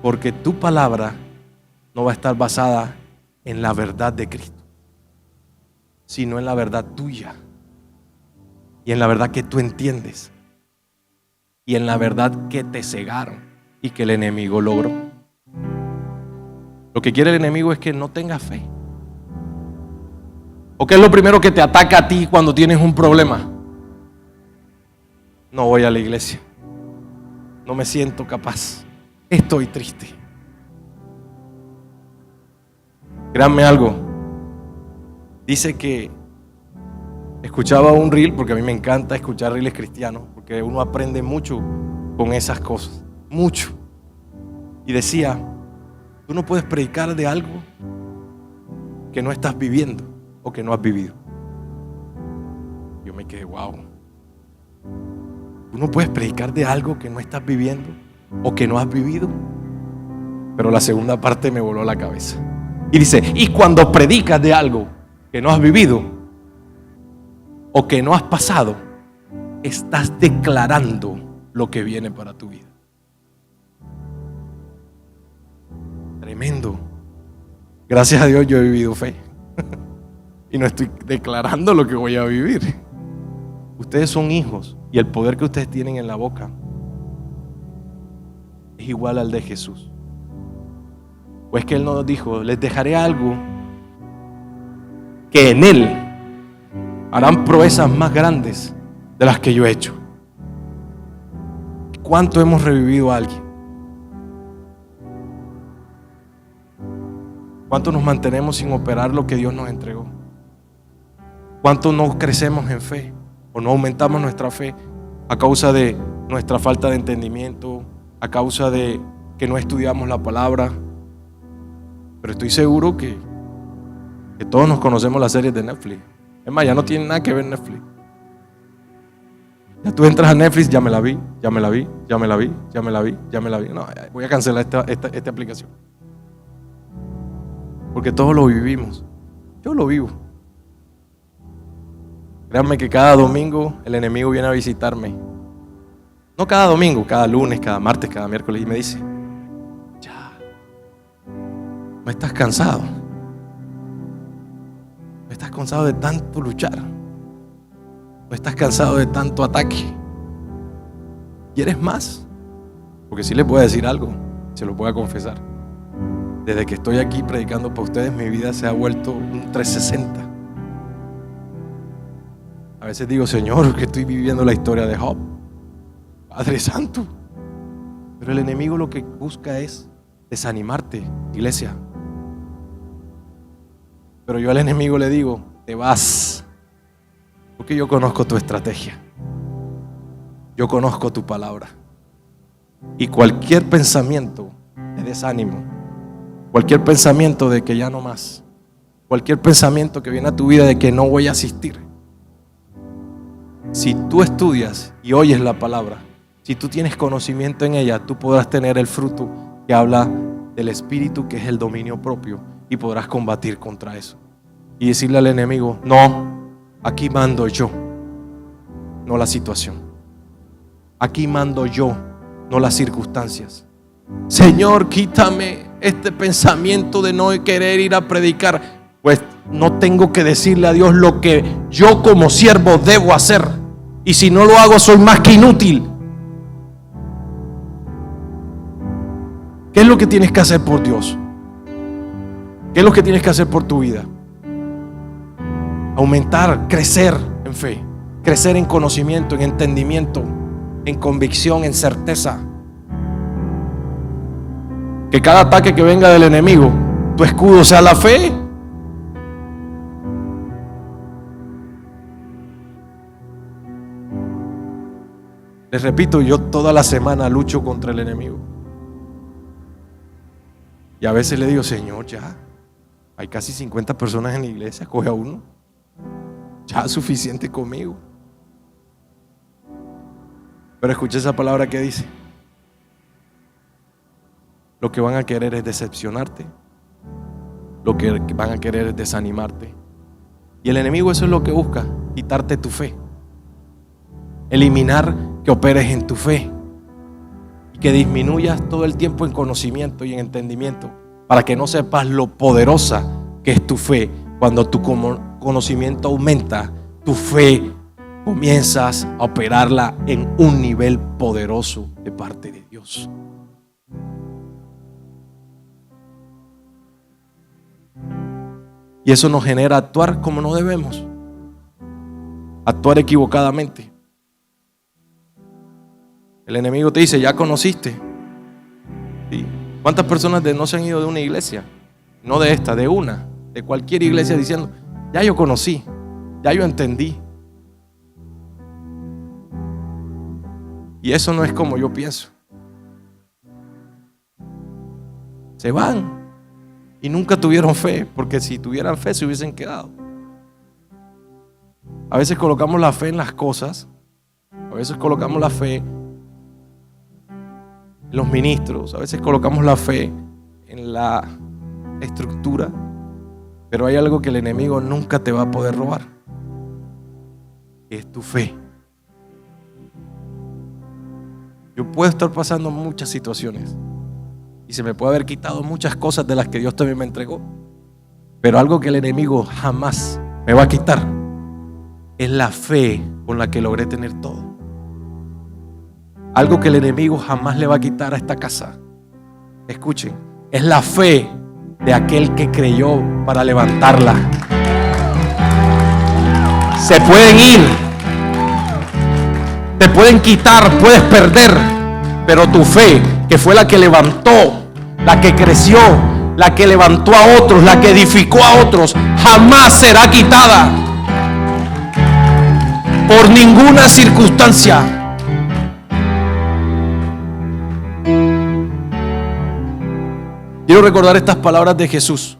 Porque tu palabra no va a estar basada en la verdad de Cristo, sino en la verdad tuya y en la verdad que tú entiendes y en la verdad que te cegaron y que el enemigo logró. Lo que quiere el enemigo es que no tengas fe. ¿O qué es lo primero que te ataca a ti cuando tienes un problema? No voy a la iglesia, no me siento capaz, estoy triste. Créanme algo, dice que escuchaba un reel, porque a mí me encanta escuchar reels cristianos, porque uno aprende mucho con esas cosas, mucho. Y decía, tú no puedes predicar de algo que no estás viviendo o que no has vivido. Yo me quedé, wow. Tú no puedes predicar de algo que no estás viviendo o que no has vivido. Pero la segunda parte me voló la cabeza. Y dice, y cuando predicas de algo que no has vivido o que no has pasado, estás declarando lo que viene para tu vida. Tremendo. Gracias a Dios yo he vivido fe. Y no estoy declarando lo que voy a vivir. Ustedes son hijos y el poder que ustedes tienen en la boca es igual al de Jesús. Pues que Él nos dijo, les dejaré algo que en Él harán proezas más grandes de las que yo he hecho. ¿Cuánto hemos revivido a alguien? ¿Cuánto nos mantenemos sin operar lo que Dios nos entregó? ¿Cuánto no crecemos en fe o no aumentamos nuestra fe a causa de nuestra falta de entendimiento, a causa de que no estudiamos la palabra? Pero estoy seguro que todos nos conocemos las series de Netflix. Es más, ya no tiene nada que ver Netflix. Ya tú entras a Netflix, ya me la vi. No, voy a cancelar esta aplicación. Porque todos lo vivimos. Yo lo vivo. Créanme que cada domingo el enemigo viene a visitarme. No cada domingo, cada lunes, cada martes, cada miércoles. Y me dice, ¿no estás cansado? ¿No estás cansado de tanto luchar? ¿No estás cansado de tanto ataque? ¿Quieres más? Porque sí le puedo decir algo, se lo puedo confesar. Desde que estoy aquí predicando para ustedes, mi vida se ha vuelto un 360. A veces digo, Señor, que estoy viviendo la historia de Job. Padre Santo. Pero el enemigo lo que busca es desanimarte, iglesia. Pero yo al enemigo le digo, te vas, porque yo conozco tu estrategia, yo conozco tu palabra, y cualquier pensamiento de desánimo, cualquier pensamiento de que ya no más, cualquier pensamiento que viene a tu vida de que no voy a asistir, si tú estudias y oyes la palabra, si tú tienes conocimiento en ella, tú podrás tener el fruto que habla del Espíritu, que es el dominio propio, y podrás combatir contra eso y decirle al enemigo, no, aquí mando yo, no la situación. Aquí mando yo, no las circunstancias. Señor, quítame este pensamiento de no querer ir a predicar. Pues no tengo que decirle a Dios lo que yo como siervo debo hacer, y si no lo hago soy más que inútil. ¿Qué es lo que tienes que hacer por Dios? ¿Qué es lo que tienes que hacer por tu vida? Aumentar, crecer en fe, crecer en conocimiento, en entendimiento, en convicción, en certeza. Que cada ataque que venga del enemigo, tu escudo sea la fe. Les repito, yo toda la semana lucho contra el enemigo. Y a veces le digo, Señor, ya, hay casi 50 personas en la iglesia, coge a uno. Ya es suficiente conmigo. Pero escuché esa palabra que dice, lo que van a querer es decepcionarte, lo que van a querer es desanimarte. Y el enemigo eso es lo que busca, quitarte tu fe, eliminar que operes en tu fe y que disminuyas todo el tiempo en conocimiento y en entendimiento, para que no sepas lo poderosa que es tu fe. Cuando tu conocimiento aumenta, tu fe comienzas a operarla en un nivel poderoso de parte de Dios. Y eso nos genera actuar como no debemos, actuar equivocadamente. El enemigo te dice, ya conociste. ¿Sí? ¿Cuántas personas no se han ido de una iglesia? No de esta, de una, de cualquier iglesia, diciendo, ya yo conocí, ya yo entendí, Y eso no es como yo pienso. Se van y nunca tuvieron fe, porque si tuvieran fe se hubiesen quedado. A veces colocamos la fe en las cosas, a veces colocamos la fe en los ministros, a veces colocamos la fe en la estructura, pero hay algo que el enemigo nunca te va a poder robar, que es tu fe. Yo puedo estar pasando muchas situaciones y se me puede haber quitado muchas cosas de las que Dios también me entregó, pero algo que el enemigo jamás me va a quitar es la fe con la que logré tener todo. Algo que el enemigo jamás le va a quitar a esta casa, escuchen, es la fe de aquel que creyó para levantarla. Se pueden ir, te pueden quitar, puedes perder, pero tu fe, que fue la que levantó, la que creció, la que levantó a otros, la que edificó a otros, jamás será quitada por ninguna circunstancia. Quiero recordar estas palabras de Jesús.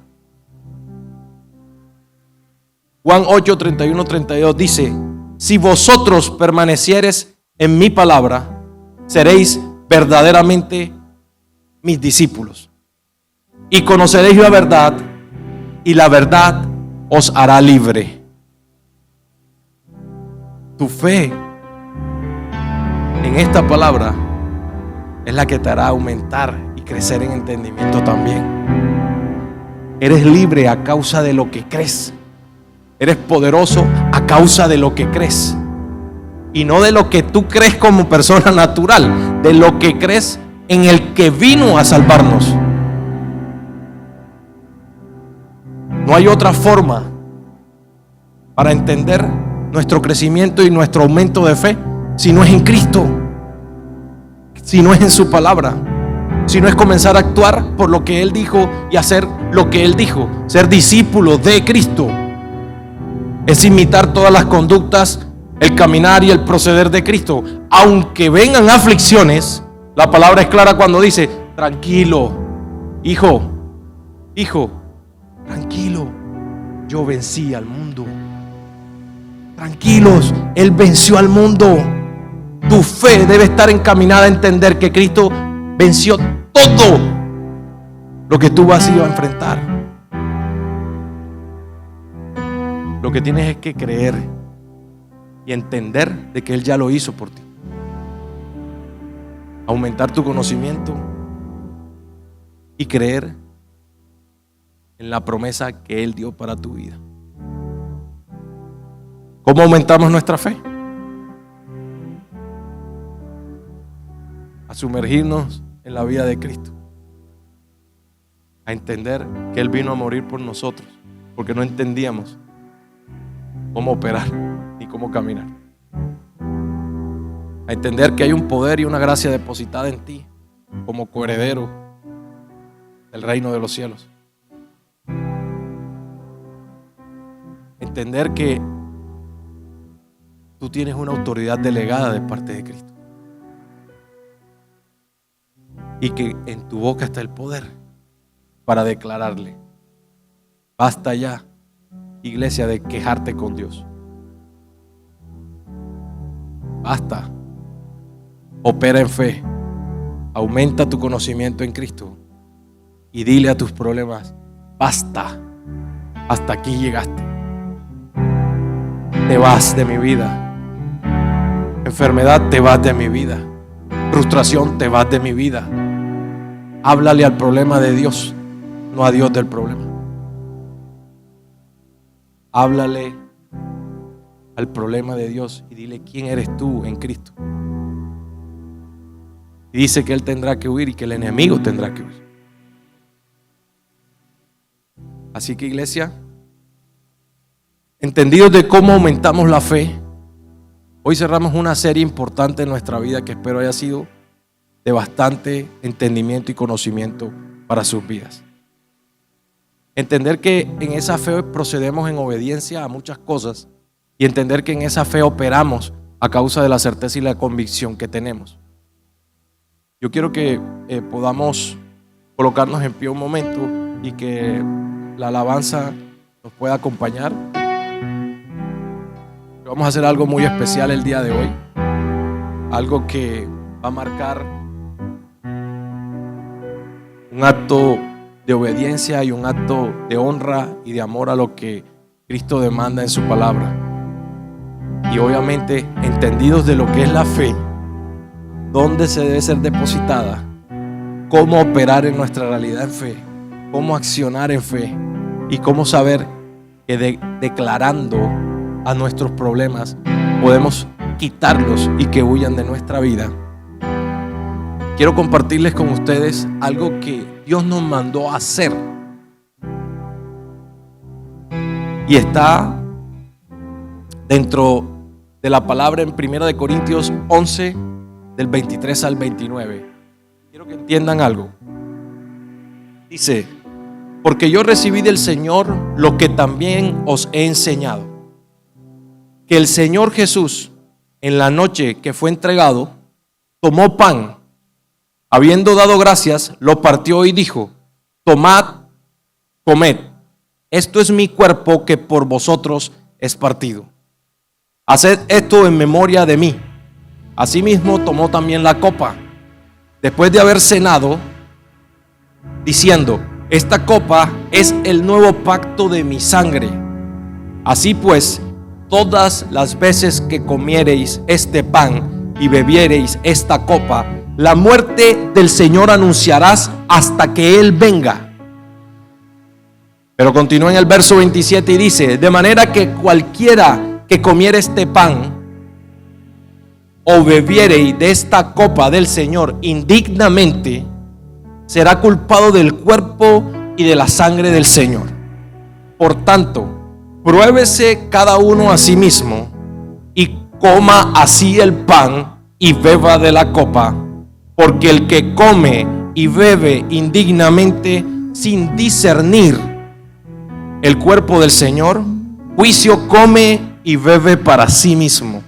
Juan 8, 31, 32 dice: si vosotros permaneciereis en mi palabra, seréis verdaderamente mis discípulos, y conoceréis la verdad, y la verdad os hará libre. Tu fe en esta palabra es la que te hará aumentar y crecer en entendimiento también. Eres libre a causa de lo que crees. Eres poderoso a causa de lo que crees. Y no de lo que tú crees como persona natural, de lo que crees en el que vino a salvarnos. No hay otra forma para entender nuestro crecimiento y nuestro aumento de fe si no es en Cristo, si no es en su palabra, si no es comenzar a actuar por lo que Él dijo y hacer lo que Él dijo. Ser discípulo de Cristo es imitar todas las conductas, el caminar y el proceder de Cristo. Aunque vengan aflicciones, la palabra es clara cuando dice: tranquilo, hijo, tranquilo, yo vencí al mundo. Tranquilos, Él venció al mundo. Tu fe debe estar encaminada a entender que Cristo venció todo lo que tú vas a ir a enfrentar. Lo que tienes es que creer y entender de que Él ya lo hizo por ti. Aumentar tu conocimiento y creer en la promesa que Él dio para tu vida. ¿Cómo aumentamos nuestra fe? A sumergirnos en la vida de Cristo, a entender que Él vino a morir por nosotros, porque no entendíamos cómo operar ni cómo caminar. A entender que hay un poder y una gracia depositada en ti como coheredero del reino de los cielos. Entender que tú tienes una autoridad delegada de parte de Cristo y que en tu boca está el poder para declararle: basta ya, iglesia, de quejarte con Dios. Basta. Opera en fe. Aumenta tu conocimiento en Cristo y dile a tus problemas: basta, hasta aquí llegaste. Te vas de mi vida. Enfermedad, te vas de mi vida. Frustración, te vas de mi vida. Háblale al problema de Dios, no a Dios del problema. Háblale al problema de Dios y dile quién eres tú en Cristo. Y dice que Él tendrá que huir y que el enemigo tendrá que huir. Así que, iglesia, entendidos de cómo aumentamos la fe, hoy cerramos una serie importante en nuestra vida que espero haya sido de bastante entendimiento y conocimiento para sus vidas. Entender que en esa fe procedemos en obediencia a muchas cosas y entender que en esa fe operamos a causa de la certeza y la convicción que tenemos. Yo quiero que podamos colocarnos en pie un momento y que la alabanza nos pueda acompañar. Vamos a hacer algo muy especial el día de hoy, algo que va a marcar un acto de obediencia y un acto de honra y de amor a lo que Cristo demanda en su palabra. Y obviamente entendidos de lo que es la fe, dónde se debe ser depositada, cómo operar en nuestra realidad en fe, cómo accionar en fe y cómo saber que declarando a nuestros problemas podemos quitarlos y que huyan de nuestra vida. Quiero compartirles con ustedes algo que Dios nos mandó a hacer y está dentro de la palabra en 1 Corintios 11 del 23 al 29. Quiero que entiendan algo. Dice: porque yo recibí del Señor lo que también os he enseñado, que el Señor Jesús, en la noche que fue entregado, tomó pan, habiendo dado gracias, lo partió y dijo: tomad, comed, esto es mi cuerpo que por vosotros es partido. Haced esto en memoria de mí. Asimismo tomó también la copa, después de haber cenado, diciendo: esta copa es el nuevo pacto de mi sangre. Así pues, todas las veces que comiereis este pan y bebiereis esta copa, la muerte del Señor anunciarás hasta que Él venga. Pero continúa en el verso 27 y dice: de manera que cualquiera que comiere este pan o bebiereis de esta copa del Señor indignamente, será culpado del cuerpo y de la sangre del Señor. Por tanto, pruébese cada uno a sí mismo y coma así el pan y beba de la copa, porque el que come y bebe indignamente sin discernir el cuerpo del Señor, juicio come y bebe para sí mismo.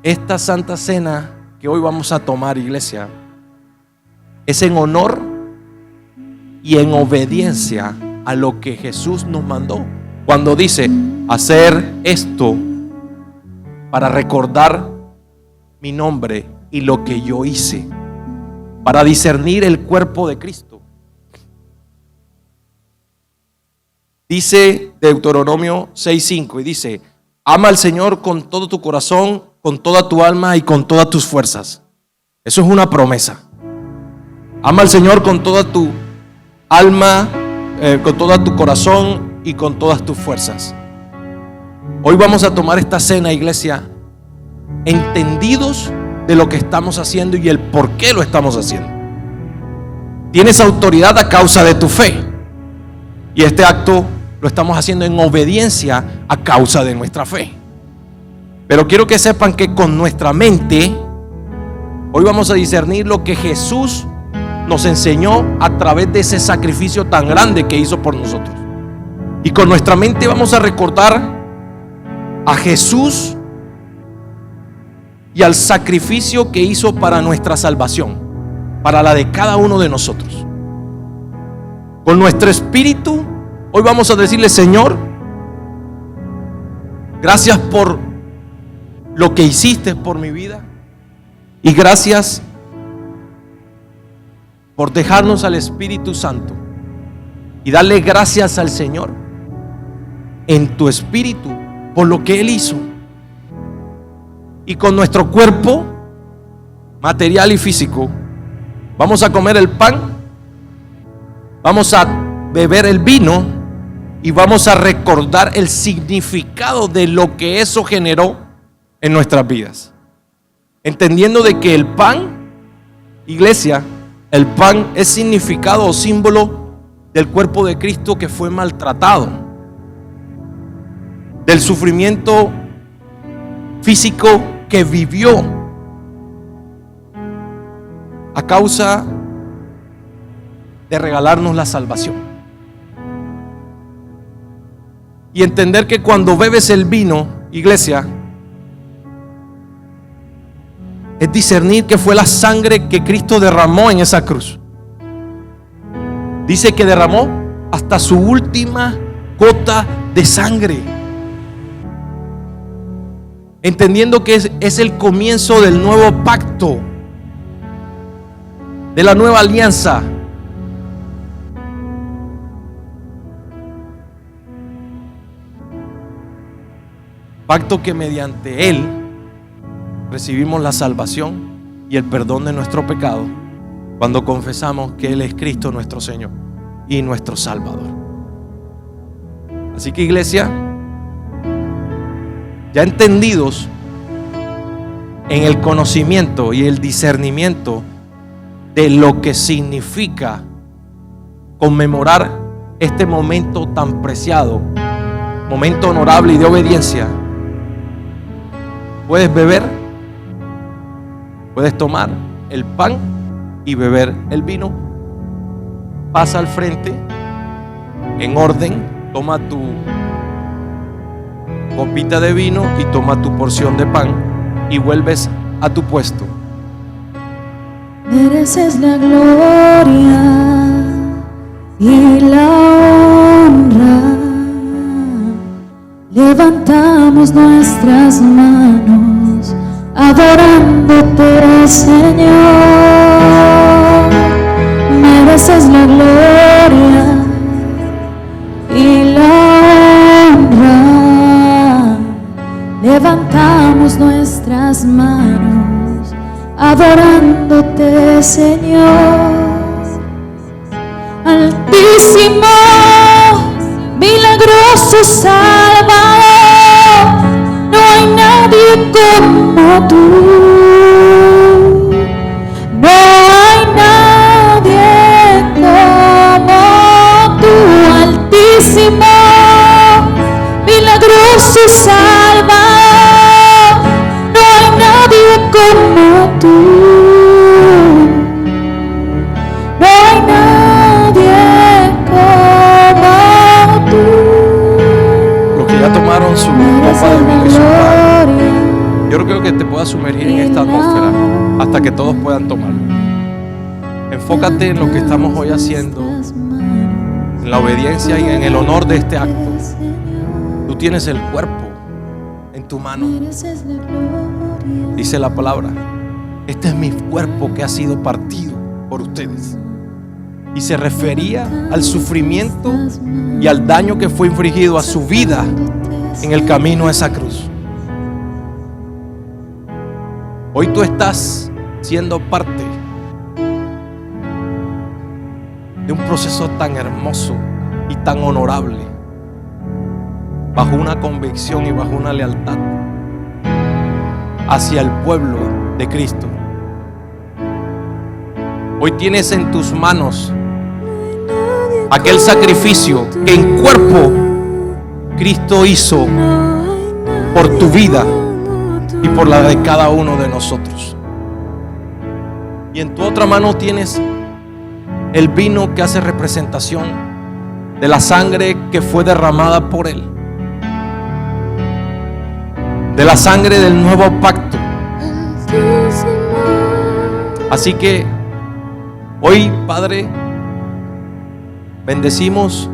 Esta santa cena que hoy vamos a tomar, iglesia, es en honor y en obediencia a lo que Jesús nos mandó cuando dice: hacer esto para recordar mi nombre y lo que yo hice, para discernir el cuerpo de Cristo. Dice Deuteronomio 6:5 y dice: ama al Señor con todo tu corazón, con toda tu alma y con todas tus fuerzas. Eso es una promesa. Ama al Señor con toda tu alma, con todo tu corazón y con todas tus fuerzas. Hoy vamos a tomar esta cena, iglesia, entendidos de lo que estamos haciendo y el por qué lo estamos haciendo. Tienes autoridad a causa de tu fe, y este acto lo estamos haciendo en obediencia a causa de nuestra fe. Pero quiero que sepan que con nuestra mente hoy vamos a discernir lo que Jesús nos enseñó a través de ese sacrificio tan grande que hizo por nosotros. Y con nuestra mente vamos a recordar a Jesús y al sacrificio que hizo para nuestra salvación, para la de cada uno de nosotros. Con nuestro espíritu hoy vamos a decirle: Señor, gracias por lo que hiciste por mi vida, y gracias por dejarnos al Espíritu Santo y darle gracias al Señor en tu espíritu por lo que Él hizo. Y con nuestro cuerpo material y físico vamos a comer el pan, vamos a beber el vino y vamos a recordar el significado de lo que eso generó en nuestras vidas, entendiendo de que el pan, iglesia, el pan es significado o símbolo del cuerpo de Cristo que fue maltratado, del sufrimiento físico que vivió a causa de regalarnos la salvación. Y entender que cuando bebes el vino iglesia, es discernir que fue la sangre que Cristo derramó en esa cruz. Dice que derramó hasta su última gota de sangre, entendiendo que es el comienzo del nuevo pacto, de la nueva alianza. Pacto que mediante Él recibimos la salvación y el perdón de nuestro pecado cuando confesamos que Él es Cristo nuestro Señor y nuestro Salvador. Así que, iglesia, ya entendidos en el conocimiento y el discernimiento de lo que significa conmemorar este momento tan preciado, momento honorable y de obediencia, puedes beber, puedes tomar el pan y beber el vino. Pasa al frente en orden, toma tu copita de vino y toma tu porción de pan y vuelves a tu puesto.
Mereces la gloria y la honra. Levantamos nuestras manos adorándote, Señor. Mereces la gloria y la honra. Levantamos nuestras manos adorándote, Señor. Altísimo, milagroso Salvador, no hay nadie como tú. No hay nadie como tú. Altísimo, milagroso Salvador, no hay nadie como tú. No hay nadie como tú.
Los que ya tomaron su copa de vino y su pan, yo creo que te puedas sumergir en esta atmósfera hasta que todos puedan tomarlo. Enfócate en lo que estamos hoy haciendo, en la obediencia y en el honor de este acto. Tú tienes el cuerpo en tu mano. Dice la palabra: este es mi cuerpo que ha sido partido por ustedes. Y se refería al sufrimiento y al daño que fue infligido a su vida en el camino a esa cruz. Hoy tú estás siendo parte de un proceso tan hermoso y tan honorable, bajo una convicción y bajo una lealtad hacia el pueblo de Cristo. Hoy tienes en tus manos aquel sacrificio que en cuerpo Cristo hizo por tu vida y por la de cada uno de nosotros. Y en tu otra mano tienes el vino que hace representación de la sangre que fue derramada por Él, de la sangre del nuevo pacto. Así que hoy, Padre, bendecimos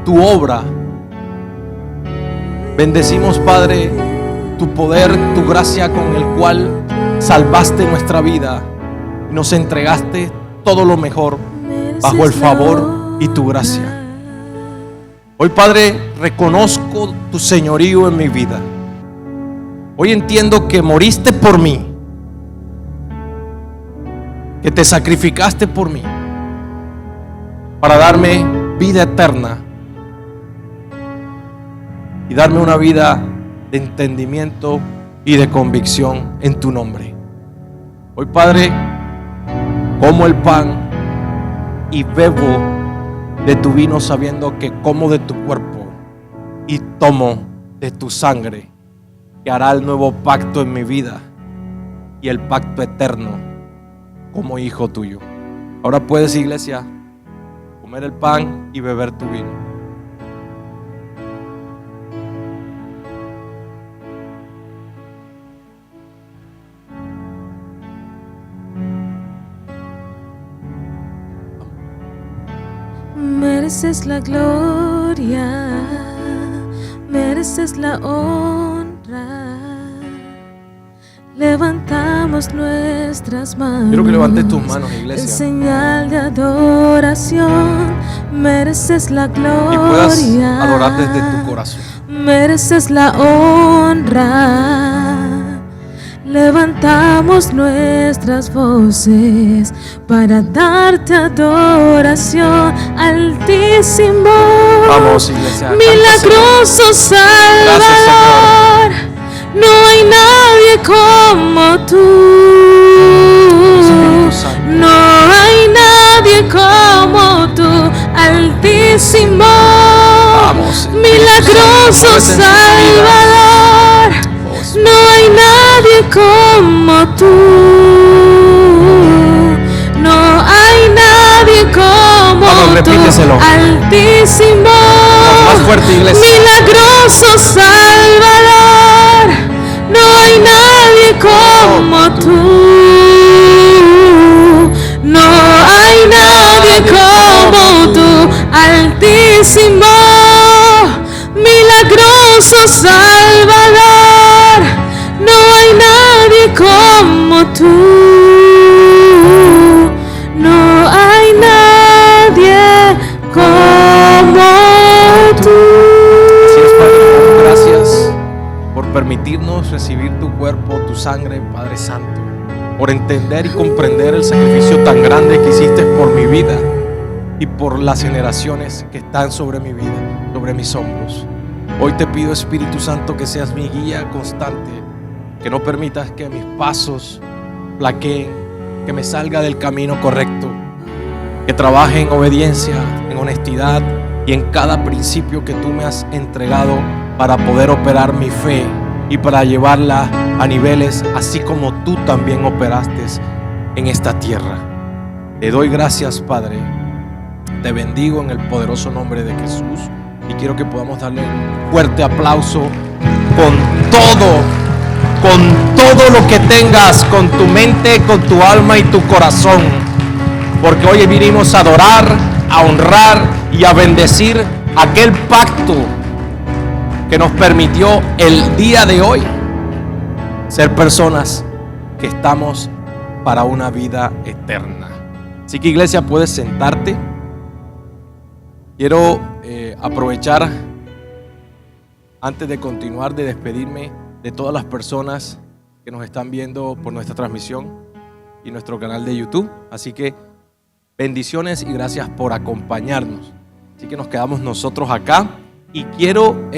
tu obra. Bendecimos, Padre, tu poder, tu gracia con el cual salvaste nuestra vida y nos entregaste todo lo mejor bajo el favor y tu gracia. Hoy, Padre, reconozco tu señorío en mi vida. Hoy entiendo que moriste por mí, que te sacrificaste por mí para darme vida eterna y darme una vida de entendimiento y de convicción en tu nombre. Hoy, Padre, como el pan y bebo de tu vino, sabiendo que como de tu cuerpo y tomo de tu sangre, que hará el nuevo pacto en mi vida y el pacto eterno como hijo tuyo. Ahora puedes, iglesia, comer el pan y beber tu vino.
Mereces la gloria, mereces la honra. Levantamos nuestras manos.
Quiero que levantes tus manos,
en
iglesia,
señal de adoración. Mereces la
y puedas
gloria,
adorar desde tu corazón.
mereces la honra. Levantamos nuestras voces para darte adoración, Altísimo.
Vamos, iglesia,
Milagroso Salvador, no hay nadie como tú. No hay nadie como tú, Altísimo.
Vamos,
Milagroso Salvador, no hay nadie como tú. No hay nadie como
Vamos,
tú,
repíteselo.
Altísimo.
Más fuerte, iglesia.
Milagroso Salvador, no hay nadie como tú. No hay nadie como tú, Altísimo. Milagroso Salvador, no hay nadie como tú. No hay nadie como tú.
Así es, Padre, gracias por permitirnos recibir tu cuerpo, tu sangre, Padre Santo, por entender y comprender el sacrificio tan grande que hiciste por mi vida y por las generaciones que están sobre mi vida, sobre mis hombros. Hoy te pido, Espíritu Santo, que seas mi guía constante, que no permitas que mis pasos flaqueen, que me salga del camino correcto, que trabaje en obediencia, en honestidad y en cada principio que tú me has entregado para poder operar mi fe y para llevarla a niveles así como tú también operaste en esta tierra. Te doy gracias, Padre. Te bendigo en el poderoso nombre de Jesús y quiero que podamos darle un fuerte aplauso con todo lo que tengas, con tu mente, con tu alma y tu corazón, porque hoy vinimos a adorar, a honrar y a bendecir aquel pacto que nos permitió el día de hoy ser personas que estamos para una vida eterna. Así que, iglesia, puedes sentarte. Quiero aprovechar, antes de continuar, de despedirme de todas las personas que nos están viendo por nuestra transmisión y nuestro canal de YouTube. Así que bendiciones y gracias por acompañarnos. Así que nos quedamos nosotros acá y quiero